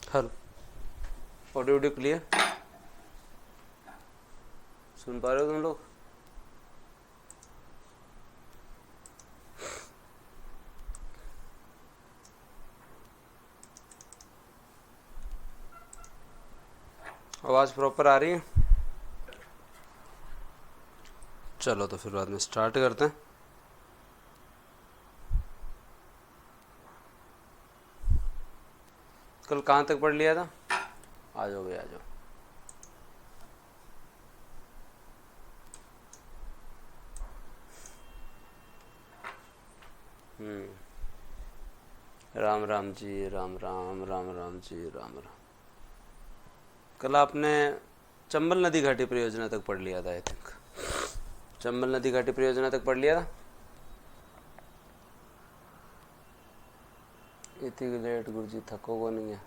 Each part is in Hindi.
हेलो, ऑडियो वीडियो क्लियर सुन पा रहे हो तुम लोग? आवाज़ प्रॉपर आ रही है? चलो तो फिर बाद में स्टार्ट करते हैं। कल कहाँ तक पढ़ लिया था? आ जाओ भाई, आ जाओ। राम राम जी, राम राम, राम राम जी, राम राम। कल आपने चंबल नदी घाटी परियोजना तक पढ़ लिया था, आई थिंक। चंबल नदी घाटी परियोजना तक पढ़ लिया था। इतनी लेट गुरुजी, थको को नहीं है।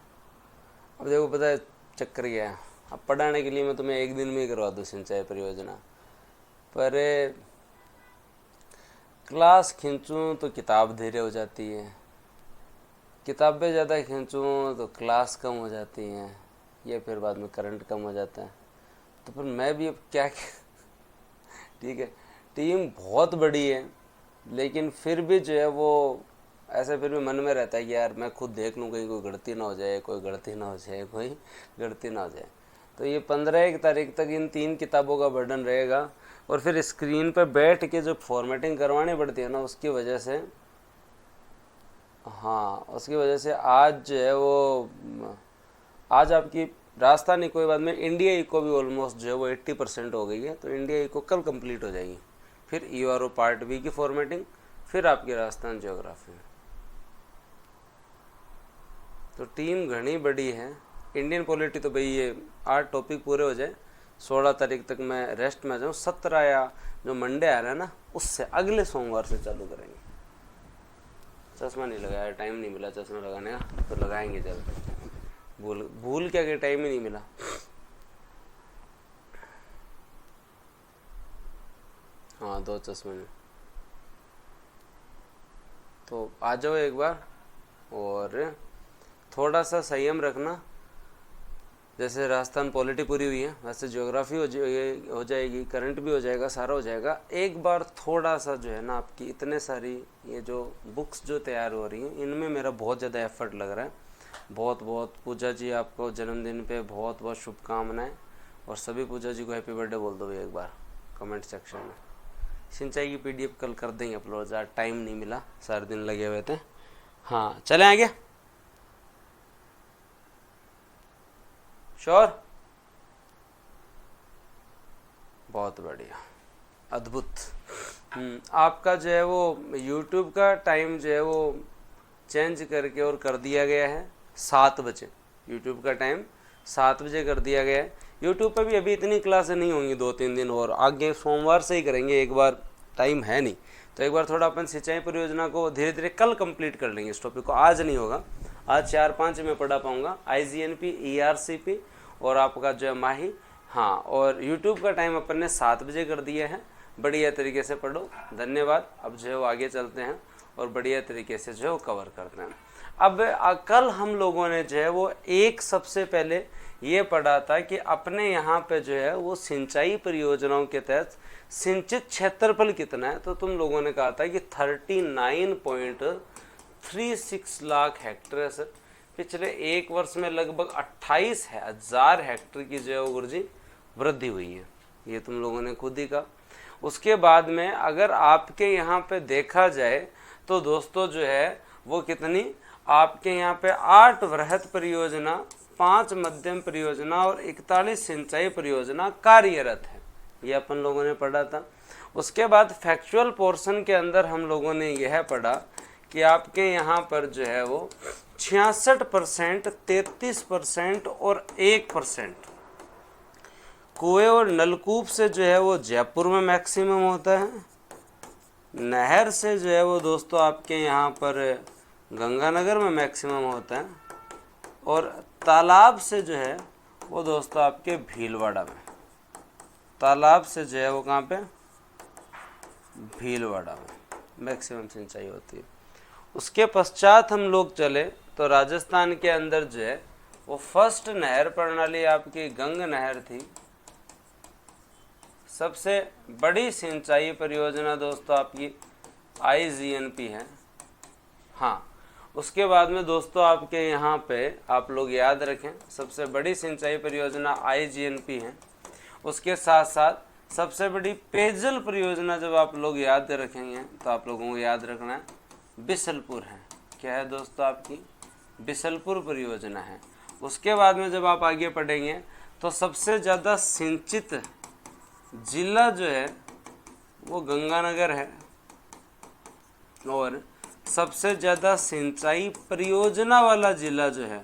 अब देखो, पता है चक्कर क्या है, अब पढ़ाने के लिए मैं तुम्हें एक दिन में ही करवा दूँ सिंचाई परियोजना, पर क्लास खींचूँ तो किताब धीरे हो जाती है, किताबें ज़्यादा खींचूँ तो क्लास कम हो जाती हैं, ये फिर बाद में करंट कम हो जाता है। तो फिर मैं भी अब क्या ठीक है, टीम बहुत बड़ी है, लेकिन फिर भी जो है वो ऐसा फिर भी मन में रहता है कि यार मैं खुद देख लूँ, कहीं कोई गलती ना हो जाए, कोई गलती ना हो जाए, कोई गलती ना हो जाए। तो ये 15 तारीख तक इन 3 किताबों का बर्डन रहेगा, और फिर स्क्रीन पर बैठ के जो फॉर्मेटिंग करवानी पड़ती है ना, उसकी वजह से, हाँ उसकी वजह से आज जो है वो, आज आपकी राजस्थानी कोई बात में इंडिया इको भी ऑलमोस्ट जो है वो 80% हो गई है, तो इंडिया इको कल कंप्लीट हो जाएगी। फिर ईआरओ पार्ट बी की फॉर्मेटिंग, फिर आपकी राजस्थान ज्योग्राफी। तो टीम घनी बड़ी है। इंडियन पॉलिटी तो भाई ये 8 टॉपिक पूरे हो जाए, 16 तारीख तक मैं रेस्ट में जाऊँ, 17 या जो मंडे आ रहा है ना, उससे अगले सोमवार से चालू करेंगे। चश्मा नहीं लगाया, टाइम नहीं मिला चश्मा लगाने का, तो लगाएंगे जल्द। भूल क्या कि टाइम ही नहीं मिला। हाँ 2 चश्मे में, तो आ जाओ एक बार, और थोड़ा सा संयम रखना। जैसे राजस्थान पॉलिटी पूरी हुई है, वैसे ज्योग्राफी हो जाएगी, करंट भी हो जाएगा, सारा हो जाएगा। एक बार थोड़ा सा जो है ना, आपकी इतने सारी ये जो बुक्स जो तैयार हो रही हैं, इनमें मेरा बहुत ज़्यादा एफर्ट लग रहा है। बहुत बहुत पूजा जी, आपको जन्मदिन पे बहुत बहुत शुभकामनाएं, और सभी पूजा जी को हैप्पी बर्थडे बोल दो भाई एक बार कमेंट सेक्शन में। सिंचाई की पीडीएफ कल कर देंगे अपलोड, ज़्यादा टाइम नहीं मिला, सारे दिन लगे हुए थे। हाँ चले आगे, श्योर, बहुत बढ़िया, अद्भुत। आपका जो है वो YouTube का टाइम जो है वो चेंज करके और कर दिया गया है 7 बजे। YouTube का टाइम 7 बजे कर दिया गया है। YouTube पे भी अभी इतनी क्लासें नहीं होंगी, 2-3 दिन और आगे सोमवार से ही करेंगे एक बार, टाइम है नहीं। तो एक बार थोड़ा अपन सिंचाई परियोजना को धीरे धीरे कल कंप्लीट कर लेंगे, इस टॉपिक को आज नहीं होगा। आज 4-5 में पढ़ा पाऊँगा, IGNP, ERCP और आपका जो है माही। हाँ, और YouTube का टाइम अपन ने 7 बजे कर दिया है। बढ़िया तरीके से पढ़ो, धन्यवाद। अब जो है वो आगे चलते हैं और बढ़िया तरीके से जो है वो कवर करते हैं। अब कल हम लोगों ने जो है वो एक सबसे पहले ये पढ़ा था कि अपने यहाँ पे जो है वो सिंचाई परियोजनाओं के तहत सिंचित क्षेत्रफल कितना है। तो तुम लोगों ने कहा था कि 39.36 लाख हेक्टेयर है सर। पिछले एक वर्ष में लगभग 28,000 हेक्टेयर की जो है वो गुरुजी वृद्धि हुई है, ये तुम लोगों ने खुद ही कहा। उसके बाद में अगर आपके यहाँ पे देखा जाए तो दोस्तों जो है वो कितनी, आपके यहाँ पे 8 वृहद परियोजना, 5 मध्यम परियोजना और 41 सिंचाई परियोजना कार्यरत है, ये अपन लोगों ने पढ़ा था। उसके बाद फैक्चुअल पोर्शन के अंदर हम लोगों ने यह पढ़ा कि आपके यहाँ पर जो है वो 66%, 33% और 1% कुएं और नलकूप से जो है वो जयपुर में मैक्सिमम होता है। नहर से जो है वो दोस्तों आपके यहाँ पर गंगानगर में मैक्सिमम होता है, और तालाब से जो है वो दोस्तों आपके भीलवाड़ा में, तालाब से जो है वो कहाँ पे, भीलवाड़ा में मैक्सिमम सिंचाई होती है। उसके पश्चात हम लोग चले तो राजस्थान के अंदर जो है वो फर्स्ट नहर प्रणाली आपकी गंग नहर थी। सबसे बड़ी सिंचाई परियोजना दोस्तों आपकी IGNP है। हाँ, उसके बाद में दोस्तों आपके यहाँ पे आप लोग याद रखें, सबसे बड़ी सिंचाई परियोजना IGNP है। उसके साथ साथ सबसे बड़ी पेयजल परियोजना जब आप लोग याद रखेंगे तो आप लोगों को याद रखना है बिसलपुर है। क्या है दोस्तों? आपकी बिसलपुर परियोजना है। उसके बाद में जब आप आगे पढ़ेंगे तो सबसे ज़्यादा सिंचित जिला जो है वो गंगानगर है, और सबसे ज़्यादा सिंचाई परियोजना वाला जिला जो है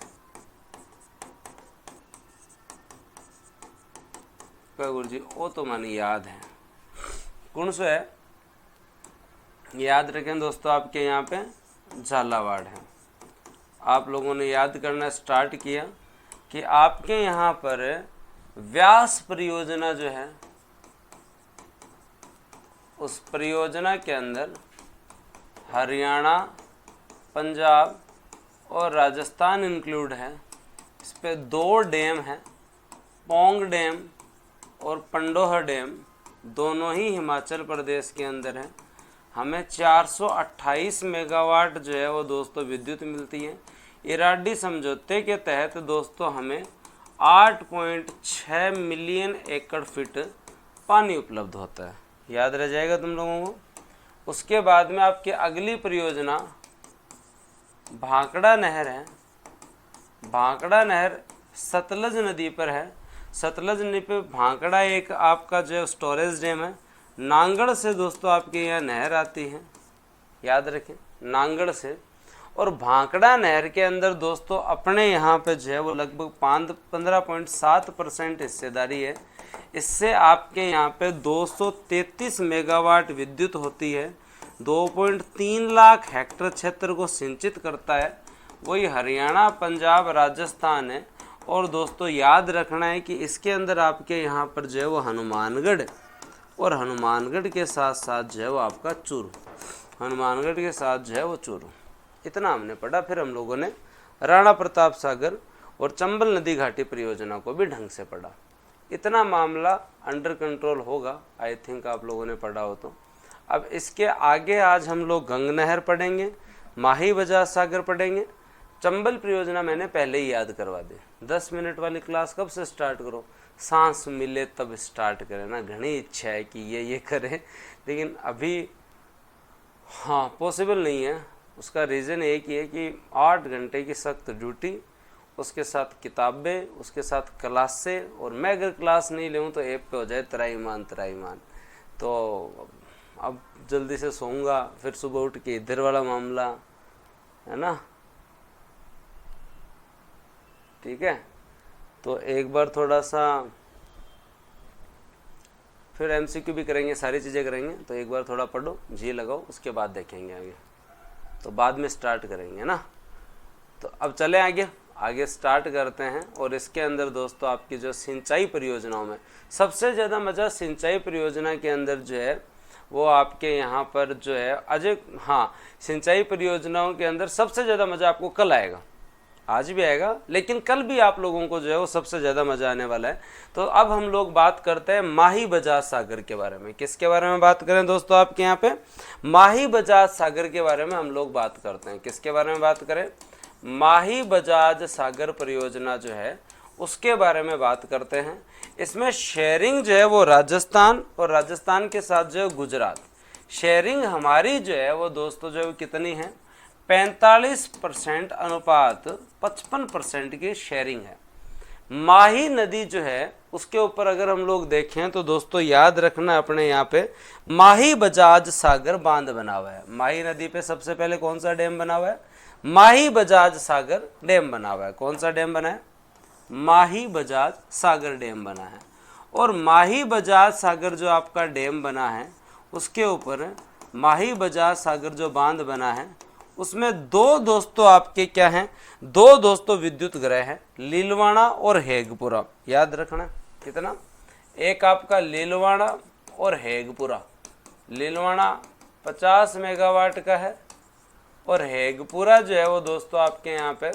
गुरु जी वो तो मानी याद है, कौन सा है? याद रखें दोस्तों, आपके यहाँ पे झालावाड़ है। आप लोगों ने याद करना स्टार्ट किया कि आपके यहाँ पर व्यास परियोजना जो है, उस परियोजना के अंदर हरियाणा, पंजाब और राजस्थान इंक्लूड है। इस पे 2 डैम हैं, पौंग डैम और पंडोह डैम, दोनों ही हिमाचल प्रदेश के अंदर है। हमें 428 मेगावाट जो है वो दोस्तों विद्युत मिलती है। इराडी समझौते के तहत दोस्तों हमें 8.6 मिलियन एकड़ फीट पानी उपलब्ध होता है। याद रह जाएगा तुम लोगों को। उसके बाद में आपकी अगली परियोजना भाखड़ा नहर है। भाखड़ा नहर सतलज नदी पर है। सतलज नदी पे भाखड़ा एक आपका जो स्टोरेज डैम है। नांगड़ से दोस्तों आपके यहाँ नहर आती है, याद रखें, नांगड़ से। और भाखड़ा नहर के अंदर दोस्तों अपने यहाँ पे जो है वो लगभग 15.7% हिस्सेदारी है। इससे आपके यहाँ पे 233 मेगावाट विद्युत होती है। 2.3 लाख हेक्टेयर क्षेत्र को सिंचित करता है। वही हरियाणा, पंजाब, राजस्थान है। और दोस्तों याद रखना है कि इसके अंदर आपके यहाँ पर जो है वो हनुमानगढ़, और हनुमानगढ़ के साथ साथ जो है वो आपका चूरू, हनुमानगढ़ के साथ जो है वो चूरू। इतना हमने पढ़ा। फिर हम लोगों ने राणा प्रताप सागर और चंबल नदी घाटी परियोजना को भी ढंग से पढ़ा। इतना मामला अंडर कंट्रोल होगा, आई थिंक आप लोगों ने पढ़ा हो तो। अब इसके आगे आज हम लोग गंग नहर पढ़ेंगे, माही बजाज सागर पढ़ेंगे। चंबल परियोजना मैंने पहले ही याद करवा दी। 10 मिनट वाली क्लास कब से स्टार्ट करो? सांस मिले तब स्टार्ट करें ना। घनी इच्छा है कि ये करें, लेकिन अभी हाँ पॉसिबल नहीं है। उसका रीज़न एक ही है कि 8 घंटे की सख्त ड्यूटी, उसके साथ किताबें, उसके साथ क्लासें, और मैं अगर क्लास नहीं लूँ तो ऐप पे हो जाए त्राईमान। तो अब जल्दी से सोऊंगा, फिर सुबह उठ के इधर वाला मामला है ना। ठीक है, तो एक बार थोड़ा सा फिर MCQ भी करेंगे, सारी चीज़ें करेंगे। तो एक बार थोड़ा पढ़ो, जी लगाओ, उसके बाद देखेंगे आगे। तो बाद में स्टार्ट करेंगे ना। तो अब चले आगे स्टार्ट करते हैं। और इसके अंदर दोस्तों आपकी जो सिंचाई परियोजनाओं में सबसे ज़्यादा मज़ा सिंचाई परियोजना के अंदर जो है वो आपके यहाँ पर जो है अजय, हाँ सिंचाई परियोजनाओं के अंदर सबसे ज़्यादा मज़ा आपको कल आएगा। आज भी आएगा, लेकिन कल भी आप लोगों को जो है वो सबसे ज़्यादा मज़ा आने वाला है। तो अब हम लोग बात करते हैं माही बजाज सागर के बारे में। किसके बारे में बात करें दोस्तों? आपके यहाँ पे माही बजाज सागर के बारे में हम लोग बात करते हैं। किसके बारे में बात करें? माही बजाज सागर परियोजना जो है उसके बारे में बात करते हैं। इसमें शेयरिंग जो है वो राजस्थान, और राजस्थान के साथ जो है गुजरात। शेयरिंग हमारी जो है वो दोस्तों जो है कितनी है? 45% अनुपात 55% की शेयरिंग है। माही नदी जो है उसके ऊपर अगर हम लोग देखें तो दोस्तों याद रखना अपने यहाँ पे माही बजाज सागर बांध बना हुआ है। माही नदी पे सबसे पहले कौन सा डैम बना हुआ है? माही बजाज सागर डैम बना हुआ है। कौन सा डैम बना है? माही बजाज सागर डैम बना है। और माही बजाज सागर जो आपका डैम बना है उसके ऊपर माही बजाज सागर जो बांध बना है उसमें 2 दोस्तों आपके क्या हैं? 2 दोस्तों विद्युत ग्रह हैं, लीलवाड़ा और हेगपुरा। याद रखना कितना? एक आपका लीलवाड़ा और हेगपुरा। लीलवाड़ा 50 मेगावाट का है, और हेगपुरा जो है वो दोस्तों आपके यहाँ पे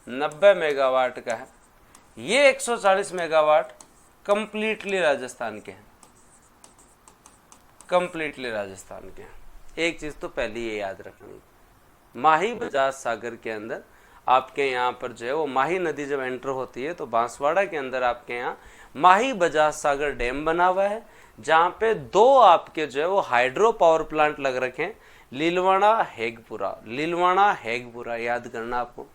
90 मेगावाट का है। ये 140 मेगावाट कंप्लीटली राजस्थान के हैं, कंप्लीटली राजस्थान के हैं। एक चीज तो पहले ये याद रखनी, माही बजाज सागर के अंदर आपके यहाँ पर जो है वो माही नदी जब एंटर होती है तो बांसवाड़ा के अंदर आपके यहाँ माही बजाज सागर डैम बना हुआ है, जहाँ पे 2 आपके जो है वो हाइड्रो पावर प्लांट लग रखे हैं, लीलवाड़ा हेगपुरा। लीलवाड़ा हेगपुरा याद करना आपको।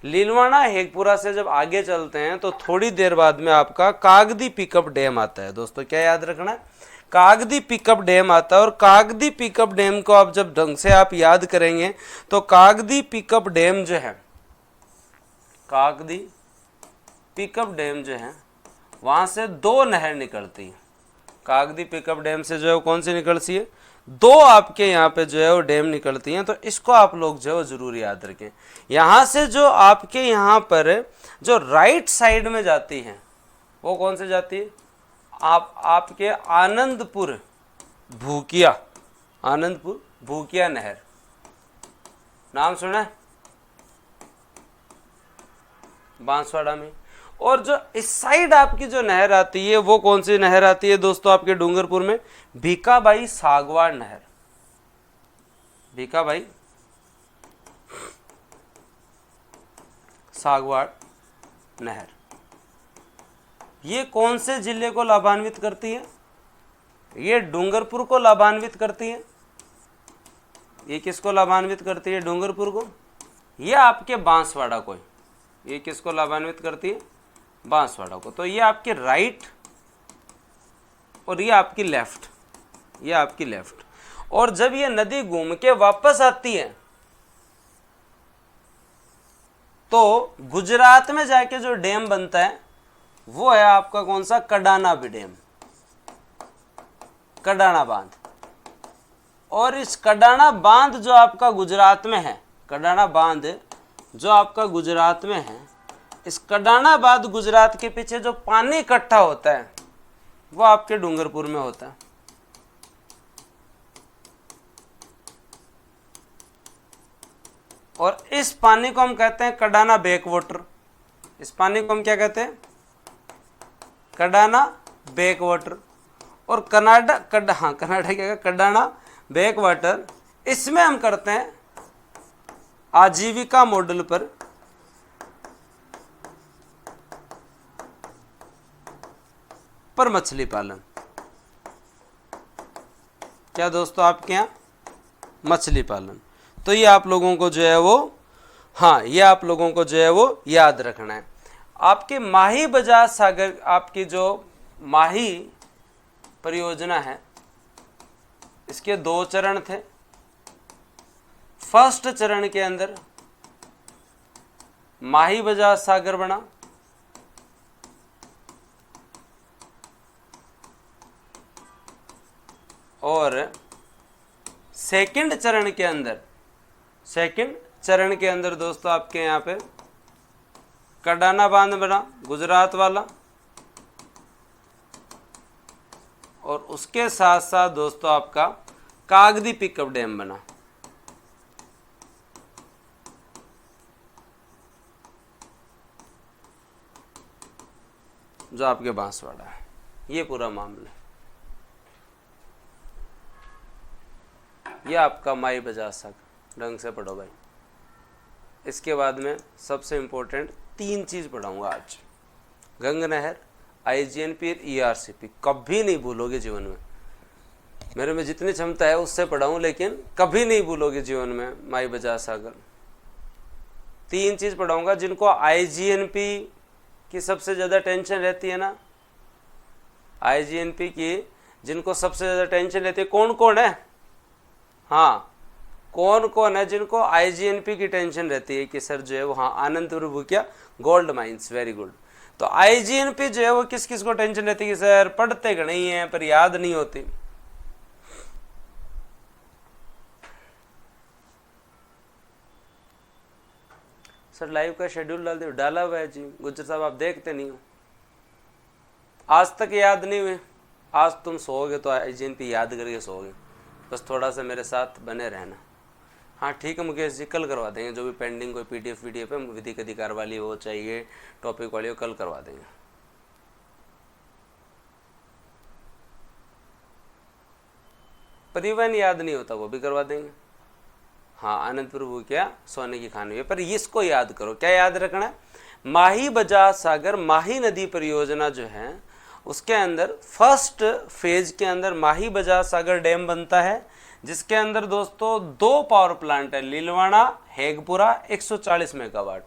लीलवाड़ा हेगपुरा से जब आगे चलते हैं तो थोड़ी देर बाद में आपका कागदी पिकअप डैम आता है। दोस्तों क्या याद रखना है, कागदी पिकअप डैम आता है। और कागदी पिकअप डैम को आप जब ढंग से आप याद करेंगे तो कागदी पिकअप डैम जो है, कागदी पिकअप डैम जो है वहां से 2 नहर निकलती है। कागदी पिकअप डैम से जो है वो कौन सी निकलती है, 2 आपके यहाँ पे जो है वो डैम निकलती हैं। तो इसको आप लोग जो है वो जरूर याद रखें। यहाँ से जो आपके यहाँ पर जो राइट साइड में जाती है वो कौन से जाती है, आपके आनंदपुर भूकिया, आनंदपुर भूकिया नहर, नाम सुना है बांसवाड़ा में। और जो इस साइड आपकी जो नहर आती है वो कौन सी नहर आती है दोस्तों आपके डूंगरपुर में, भीखाबाई सागवाड़ नहर। भीखाबाई सागवाड़ नहर ये कौन से जिले को लाभान्वित करती है, ये डूंगरपुर को लाभान्वित करती है। ये किसको लाभान्वित करती है, डूंगरपुर को। ये आपके बांसवाड़ा को, ये किसको लाभान्वित करती है, बांसवाड़ा को। तो ये आपके राइट और ये आपकी लेफ्ट, ये आपकी लेफ्ट। और जब ये नदी घूम के वापस आती है तो गुजरात में जाके जो डैम बनता है वो है आपका कौन सा, कडाना डैम, कडाना बांध। और इस कडाना बांध जो आपका गुजरात में है, कडाना बांध जो आपका गुजरात में है, इस कडाना बांध गुजरात के पीछे जो पानी इकट्ठा होता है वो आपके डूंगरपुर में होता है। और इस पानी को हम कहते हैं कडाना बैक वाटर। इस पानी को हम क्या कहते हैं, कडाना बैक वाटर। और कनाडा कनाडा क्या, कडाना बैक वाटर, इसमें हम करते हैं आजीविका मॉडल पर मछली पालन। क्या दोस्तों आपके यहाँ, मछली पालन। तो ये आप लोगों को जो है वो, हाँ ये आप लोगों को जो है वो याद रखना है। आपके माही बजाज सागर, आपकी जो माही परियोजना है इसके 2 चरण थे। फर्स्ट चरण के अंदर माही बजाज सागर बना, और सेकंड चरण के अंदर दोस्तों आपके यहाँ पे कडाना बांध बना गुजरात वाला। और उसके साथ साथ दोस्तों आपका कागदी पिकअप डैम बना। जो आपके बांसवाड़ा है, ये पूरा मामला है। ये आपका माई बजाज सागर, ढंग से पढ़ो भाई। इसके बाद में सबसे इम्पोर्टेंट 3 चीज़ पढ़ाऊंगा आज, गंग नहर, IGNP और ERCP। कभी नहीं भूलोगे जीवन में, मेरे में जितनी क्षमता है उससे पढ़ाऊँ, लेकिन कभी नहीं भूलोगे जीवन में माई बजाज सागर। 3 चीज़ पढ़ाऊंगा जिनको IGNP की सबसे ज़्यादा टेंशन रहती है ना, IGNP की जिनको सबसे ज़्यादा टेंशन रहती है, कौन कौन है, हाँ कौन कौन है जिनको IGNP की टेंशन रहती है कि सर जो है वो, हाँ Anandpur भूकिया gold mines, very good. तो IGNP जो है वो किस किस को टेंशन रहती है कि सर पढ़ते नहीं है पर याद नहीं होती। सर लाइव का शेड्यूल डाल दे, डाला हुआ है जी गुज्जर साहब, आप देखते नहीं हो, आज तक याद नहीं हुए। आज तुम सोओगे तो IGNP याद करके सोओगे, बस थोड़ा सा मेरे साथ बने रहना। हाँ ठीक है मुकेश जी, कल करवा देंगे। जो भी पेंडिंग कोई पीडीएफ है विधिक अधिकार वाली वो चाहिए, टॉपिक वाली, वो कल करवा देंगे। परिवहन याद नहीं होता, वो भी करवा देंगे। हाँ, आनंद प्रभु क्या सोने की खान हुई है, पर इसको याद करो। क्या याद रखना है? माही बजाज सागर माही नदी परियोजना जो है उसके अंदर फर्स्ट फेज के अंदर माही बजाज सागर डैम बनता है, जिसके अंदर दोस्तों 2 पावर प्लांट है, लीलवाड़ा हेगपुरा 140 मेगावाट।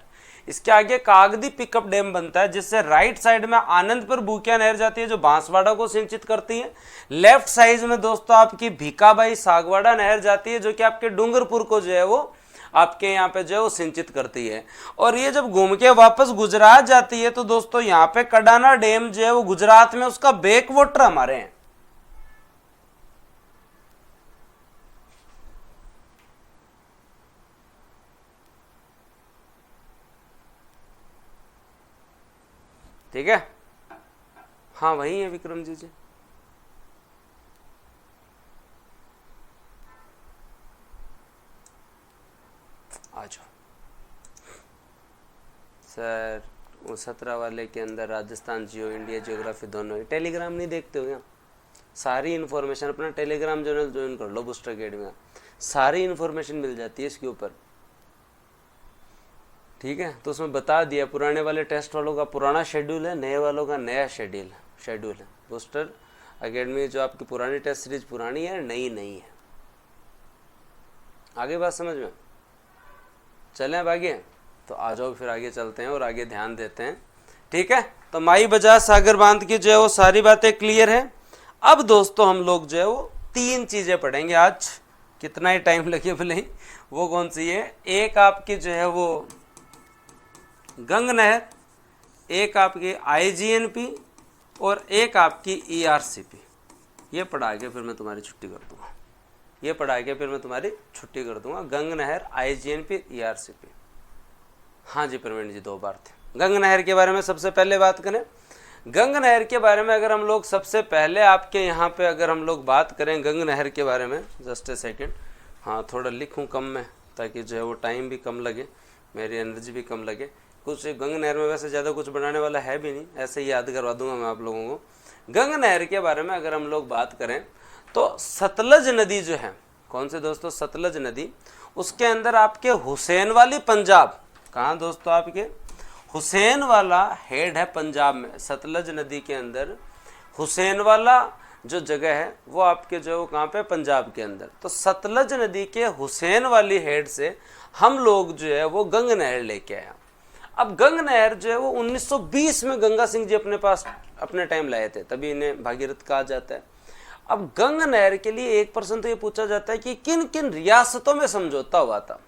इसके आगे कागदी पिकअप डैम बनता है, जिससे राइट साइड में आनंदपुर भूकिया नहर जाती है जो बांसवाड़ा को सिंचित करती है। लेफ्ट साइड में दोस्तों आपकी भीकाबाई सागवाड़ा नहर जाती है जो कि आपके डूंगरपुर को जो है वो आपके यहाँ पे जो है वो सिंचित करती है। और ये जब घूम के वापस गुजरात जाती है तो दोस्तों यहाँ पे कडाना डैम जो है वो गुजरात में उसका बैक वाटर हमारे हैं। ठीक है, हाँ वही है विक्रम जी। आ जाओ सर, वो 17 वाले के अंदर राजस्थान जियो, इंडिया जियोग्राफी दोनों है। टेलीग्राम नहीं देखते हो क्या? सारी इन्फॉर्मेशन अपना टेलीग्राम चैनल ज्वाइन कर लो बूस्टर अकेडमी में, सारी इन्फॉर्मेशन मिल जाती है इसके ऊपर। ठीक है, तो उसमें बता दिया पुराने वाले टेस्ट वालों का पुराना शेड्यूल है, नए वालों का नया शेड्यूल है। बूस्टर अकेडमी जो आपकी पुरानी टेस्ट सीरीज पुरानी है, नई है। आगे बात समझ में? चलें अब आगे, तो आ जाओ फिर आगे चलते हैं और आगे ध्यान देते हैं। ठीक है, तो माही बजाज सागर बांध की जो है वो सारी बातें क्लियर है। अब दोस्तों हम लोग जो है वो 3 चीजें पढ़ेंगे आज, कितना ही टाइम लगे भले ही। वो कौन सी है? एक आपकी जो है वो गंग नहर, एक आपकी IGNP और एक आपकी ERCP। ये पढ़ा के फिर मैं तुम्हारी छुट्टी कर दूंगा, गंग नहर, IGNP, ERCP। हाँ जी प्रवीण जी, 2 बार थे। गंग नहर के बारे में सबसे पहले बात करें। गंग नहर के बारे में अगर हम लोग सबसे पहले आपके यहाँ पे अगर हम लोग बात करें गंग नहर के बारे में, जस्ट ए सेकेंड, हाँ थोड़ा लिखूँ कम में ताकि जो है वो टाइम भी कम लगे, मेरी एनर्जी भी कम लगे। कुछ गंग नहर में वैसे ज़्यादा कुछ बनाने वाला है भी नहीं, ऐसे ही याद करवा दूंगा मैं आप लोगों को। गंग नहर के बारे में अगर हम लोग बात करें तो सतलज नदी जो है, कौन से दोस्तों? सतलज नदी, उसके अंदर आपके हुसैन वाली पंजाब, कहाँ दोस्तों? आपके हुसैन वाला हेड है पंजाब में। सतलज नदी के अंदर हुसैन वाला जो जगह है वो आपके जो है वो कहाँ पे? पंजाब के अंदर। तो सतलज नदी के हुसैन वाली हेड से हम लोग जो है वो गंग नहर लेके आए। अब गंग नहर जो है वो 1920 में गंगा सिंह जी अपने टाइम लाए थे, तभी इन्हें भागीरथ कहा जाता है। अब गंग नहर के लिए 1% तो ये पूछा जाता है कि किन किन रियासतों में समझौता हुआ था।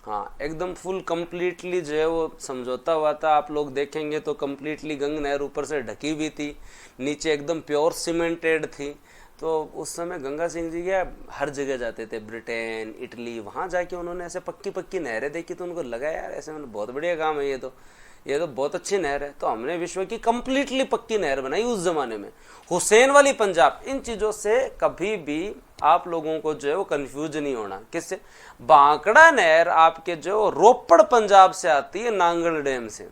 हाँ, एकदम फुल कंप्लीटली जो है वो समझौता हुआ था। आप लोग देखेंगे तो कंप्लीटली गंग नहर ऊपर से ढकी भी थी, नीचे एकदम प्योर सीमेंटेड थी। तो उस समय गंगा सिंह जी क्या हर जगह जाते थे, ब्रिटेन, इटली, वहाँ जाके उन्होंने ऐसे पक्की नहरें देखी तो उनको लगा यार ऐसे मतलब बहुत बढ़िया काम है, ये तो बहुत अच्छी नहर है। तो हमने विश्व की कंप्लीटली पक्की नहर बनाई उस जमाने में, हुसैन वाली पंजाब। इन चीज़ों से कभी भी आप लोगों को जो है वो कंफ्यूज नहीं होना। किससे? बांकड़ा नहर आपके जो रोपड़ पंजाब से आती है, नांगल डैम से,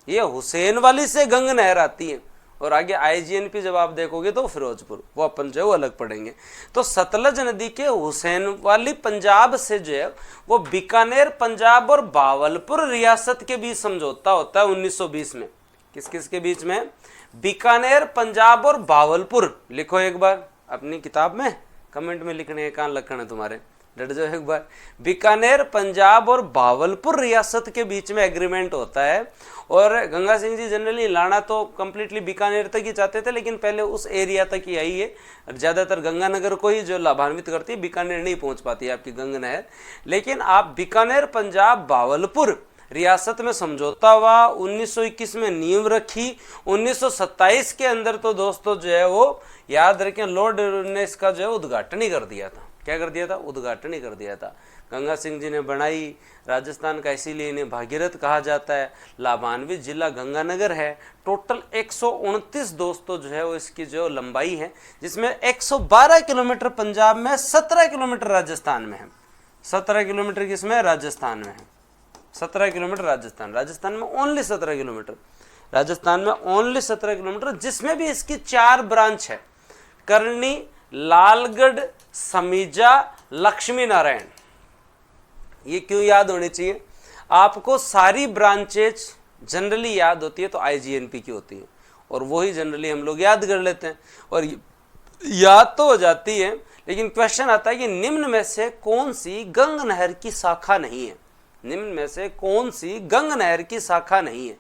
ये हुसैन वाली से गंग नहर आती है। और आगे IGNP जब आप देखोगे तो फिरोजपुर, वो अपन जो है वो अलग पढ़ेंगे। तो सतलज नदी के हुसैन वाली पंजाब से जो है वो बीकानेर पंजाब और भावलपुर रियासत के बीच समझौता होता है 1920 में। किस किस के बीच में? बीकानेर पंजाब और भावलपुर। लिखो एक बार अपनी किताब में, कमेंट में लिखने का लक्षण है तुम्हारे, डट जाओ एक बार। बीकानेर पंजाब और भावलपुर रियासत के बीच में एग्रीमेंट होता है। और गंगा सिंह जी जनरली लाना तो कंप्लीटली बीकानेर तक ही चाहते थे, लेकिन पहले उस एरिया तक ही आई है, ज़्यादातर गंगानगर को ही जो लाभान्वित करती है, बीकानेर नहीं पहुंच पाती है आपकी गंग नहर। लेकिन आप बीकानेर पंजाब भावलपुर रियासत में समझौता हुआ, 1921 में नींव रखी, 1927 के अंदर तो दोस्तों जो है वो याद रखें लॉर्ड ने इसका जो है उद्घाटन ही कर दिया था। क्या कर दिया था? उद्घाटन ही कर दिया था। गंगा सिंह जी ने बनाई राजस्थान का, इसीलिए इन्हें भागीरथ कहा जाता है। लाभान्वित जिला गंगानगर है। टोटल 129 दोस्तों जो है वो इसकी जो लंबाई है, जिसमें 112 किलोमीटर पंजाब में, 17 किलोमीटर राजस्थान में है। 17 किलोमीटर किसमें, राजस्थान में है। 17 किलोमीटर राजस्थान में ओनली 17 किलोमीटर, राजस्थान में ओनली 17 किलोमीटर, जिसमें भी इसकी 4 ब्रांच है, करनी, लालगढ़, समीजा, लक्ष्मी नारायण। ये क्यों याद होनी चाहिए आपको, सारी ब्रांचेज जनरली याद होती है तो आईजीएनपी की होती है, और वही जनरली हम लोग याद कर लेते हैं, और याद तो हो जाती है, लेकिन क्वेश्चन आता है कि निम्न में से कौन सी गंग नहर की शाखा नहीं है, निम्न में से कौन सी गंग नहर की शाखा नहीं है।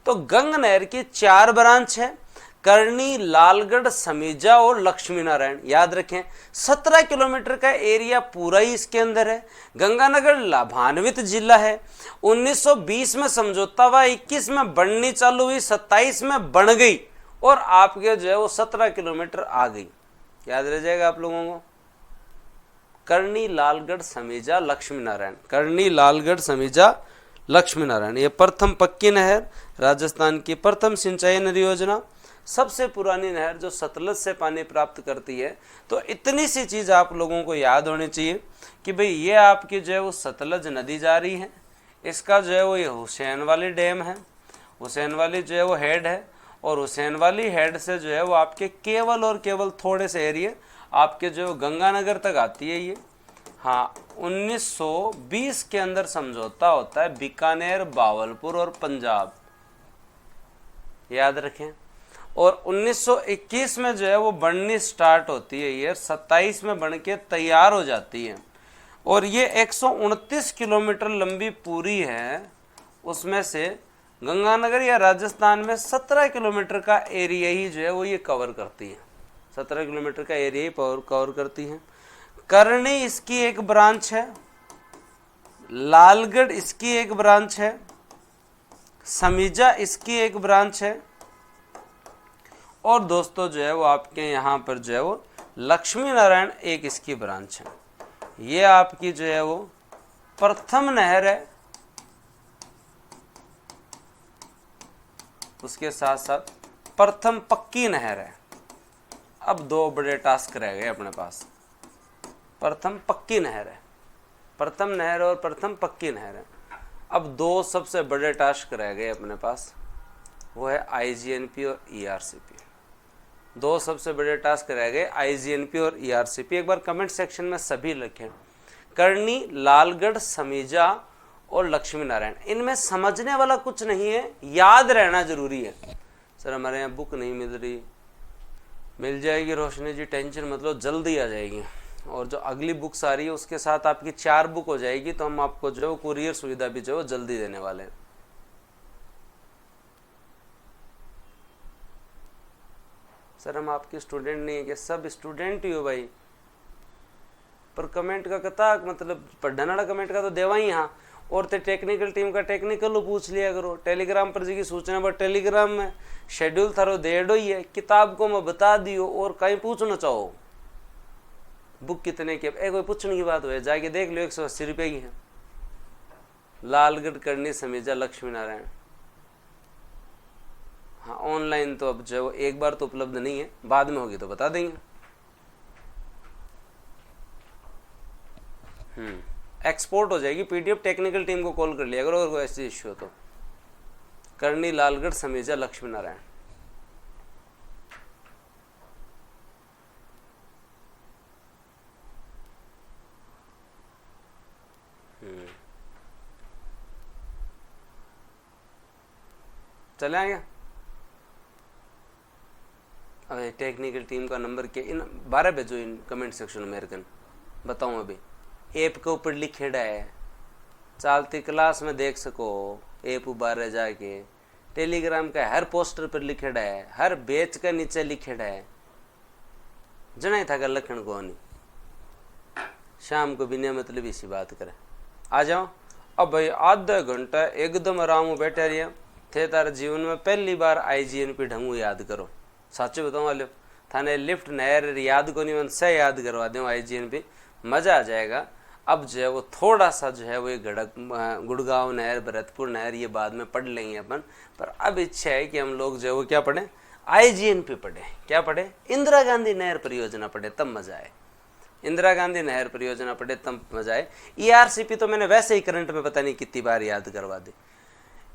तो गंग नहर की 4 ब्रांच है, करनी, लालगढ़, समीजा और लक्ष्मी नारायण। याद रखें 17 किलोमीटर का एरिया पूरा ही इसके अंदर है। गंगानगर लाभान्वित जिला है। 1920 में समझौता हुआ, 21 में बननी चालू हुई, 27 में बन गई, और आपके जो है वो 17 किलोमीटर आ गई। याद रह जाएगा आप लोगों को, करनी, लालगढ़, समीजा, लक्ष्मी नारायण, करनी, लालगढ़, समीजा, लक्ष्मी नारायण। ये प्रथम पक्की नहर, राजस्थान की प्रथम सिंचाई नहर योजना, सबसे पुरानी नहर जो सतलज से पानी प्राप्त करती है। तो इतनी सी चीज़ आप लोगों को याद होनी चाहिए कि भाई ये आपकी जो है वो सतलज नदी जा रही है, इसका जो है वो ये हुसैन वाली डैम है, हुसैन वाली जो है वो हेड है, और हुसैन वाली हेड से जो है वो आपके केवल और केवल थोड़े से एरिया आपके जो गंगानगर तक आती है ये। हाँ, 1920 के अंदर समझौता होता है बीकानेर, बावलपुर और पंजाब, याद रखें। और 1921 में जो है वो बननी स्टार्ट होती है ये, 27 में बन के तैयार हो जाती है, और ये 129 किलोमीटर लंबी पूरी है। उसमें से गंगानगर या राजस्थान में 17 किलोमीटर का एरिया ही जो है वो ये कवर करती है, 17 किलोमीटर का एरिया ही कवर करती है। करनी इसकी एक ब्रांच है, लालगढ़ इसकी एक ब्रांच है, समीजा इसकी एक ब्रांच है, और दोस्तों जो है वो आपके यहाँ पर जो है वो लक्ष्मी नारायण एक इसकी ब्रांच है। ये आपकी जो है वो प्रथम नहर है, उसके साथ साथ प्रथम पक्की नहर है। अब 2 बड़े टास्क रह गए अपने पास, प्रथम पक्की नहर है, प्रथम नहर और प्रथम पक्की नहर है। अब 2 सबसे बड़े टास्क रह गए अपने पास, वो है आईजीएनपी और ईआरसीपी। 2 सबसे बड़े टास्क रह गए, आईजीएनपी और ईआरसीपी। एक बार कमेंट सेक्शन में सभी लिखें, करनी, लालगढ़, समीजा और लक्ष्मी नारायण। इनमें समझने वाला कुछ नहीं है, याद रहना जरूरी है। सर हमारे यहाँ बुक नहीं मिल रही, मिल जाएगी रोशनी जी, टेंशन मतलब जल्दी आ जाएगी, और जो अगली बुक्स आ रही है उसके साथ आपकी 4 बुक हो जाएगी, तो हम आपको जो है कुरियर सुविधा भी जो है जल्दी देने वाले हैं। सर हम आपके स्टूडेंट नहीं है कि, सब स्टूडेंट ही हो भाई, पर कमेंट का कता मतलब पढ़ने वाला कमेंट का तो देवा ही। यहाँ और तो टेक्निकल टीम का टेक्निकल पूछ लिया करो, टेलीग्राम पर जी की सूचना पर टेलीग्राम में शेड्यूल थारो देड़ो ही है, किताब को मैं बता दियो, और कहीं पूछना चाहो बुक कितने की, कोई पूछने की बात हो जाके देख लो, 180 रुपये की है। लालगढ़, करनी, समीजा, लक्ष्मी नारायण। हाँ ऑनलाइन तो अब जो एक बार तो उपलब्ध नहीं है, बाद में होगी तो बता देंगे। एक्सपोर्ट हो जाएगी पीडीएफ, टेक्निकल टीम को कॉल कर लिया करो अगर कोई ऐसी इश्यू हो तो। करनी, लालगढ़, समीजा, लक्ष्मी नारायण। चले आएंगे। अबे टेक्निकल टीम का नंबर क्या, इन 12 भेजो इन कमेंट सेक्शन में मेरे कन बताऊँ। अभी ऐप के ऊपर लिखेड़ा है, चलती क्लास में देख सको, ऐप बारे जाके टेलीग्राम का हर पोस्टर पर लिखेड़ा है, हर बेच का नीचे लिखेड़ा है, जना ही था का लखन को नहीं। शाम को बिना मतलब इसी बात करे आ जाओ। अब भाई आधा घंटा एकदम आराम में बैठे रहिए थे, तारे जीवन में पहली बार आईजीएनपी ढंगू याद करो। सच बताऊँ वाले थाने लिफ्ट नहर याद को नहीं, मन से याद करवा दूँ आईजीएनपी, मज़ा आ जाएगा। अब जो है वो थोड़ा सा जो है वो ये गुड़गांव नहर, भरतपुर नहर ये बाद में पढ़ लेंगे अपन, पर अब इच्छा है कि हम लोग जो है वो क्या पढ़ें, आईजीएनपी पढ़े। क्या पढ़े? इंदिरा गांधी नहर परियोजना पढ़े, तब मज़ा आए। इंदिरा गांधी नहर परियोजना पढ़े तब मजा आए। ERCP तो मैंने वैसे ही करंट में पता नहीं कितनी बार याद करवा दी।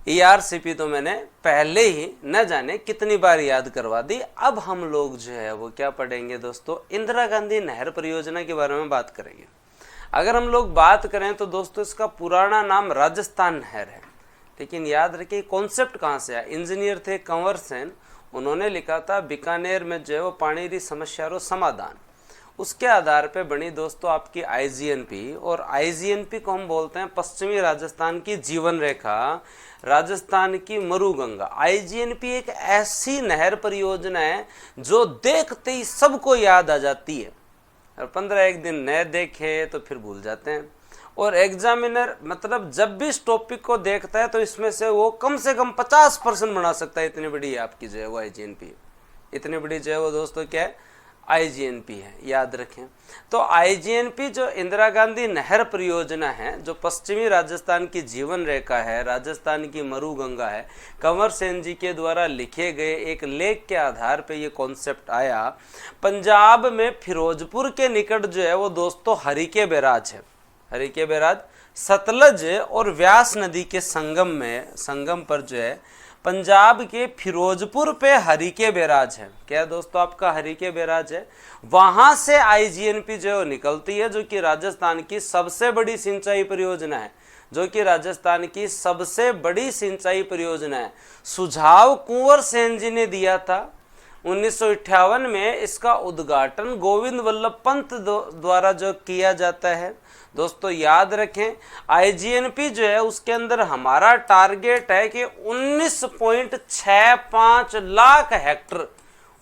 ERCP तो मैंने पहले ही न जाने कितनी बार याद करवा दी। अब हम लोग जो है वो क्या पढ़ेंगे दोस्तों, इंदिरा गांधी नहर परियोजना के बारे में बात करेंगे। अगर हम लोग बात करें तो दोस्तों इसका पुराना नाम राजस्थान नहर है, लेकिन याद रखिए कॉन्सेप्ट कहाँ से आया। इंजीनियर थे कंवर सेन, उन्होंने लिखा था बीकानेर में जो है वो पानी की समस्या रो समाधान। उसके आधार पे बनी दोस्तों आपकी IGNP, और IGNP को हम बोलते हैं पश्चिमी राजस्थान की जीवन रेखा, राजस्थान की मरुगंगा। IGNP एक ऐसी नहर परियोजना है जो देखते ही सबको याद आ जाती है, और 15 दिन नए देखे तो फिर भूल जाते हैं। और एग्जामिनर मतलब जब भी इस टॉपिक को देखता है तो इसमें से वो कम से कम 50% बना सकता है। इतनी बड़ी आपकी जो है वो IGNP, इतनी बड़ी जो है वो दोस्तों क्या है, IGNP है, याद रखें। तो IGNP जो इंदिरा गांधी नहर परियोजना है, जो पश्चिमी राजस्थान की जीवन रेखा है, राजस्थान की मरुगंगा है, कंवर सेन जी के द्वारा लिखे गए एक लेख के आधार पे ये कॉन्सेप्ट आया। पंजाब में फिरोजपुर के निकट जो है वो दोस्तों हरिके बैराज है। हरिके बैराज सतलज और व्यास नदी के संगम पर जो है पंजाब के फिरोजपुर पे हरिके बैराज है। क्या दोस्तों आपका हरिके बैराज है, वहां से IGNP जो निकलती है, जो कि राजस्थान की सबसे बड़ी सिंचाई परियोजना है, जो कि राजस्थान की सबसे बड़ी सिंचाई परियोजना है। सुझाव कुंवर सेन जी ने दिया था 1958 में। इसका उद्घाटन गोविंद वल्लभ पंत द्वारा जो किया जाता है। दोस्तों याद रखें IGNP जो है उसके अंदर हमारा टारगेट है कि 19.65 लाख हेक्टर,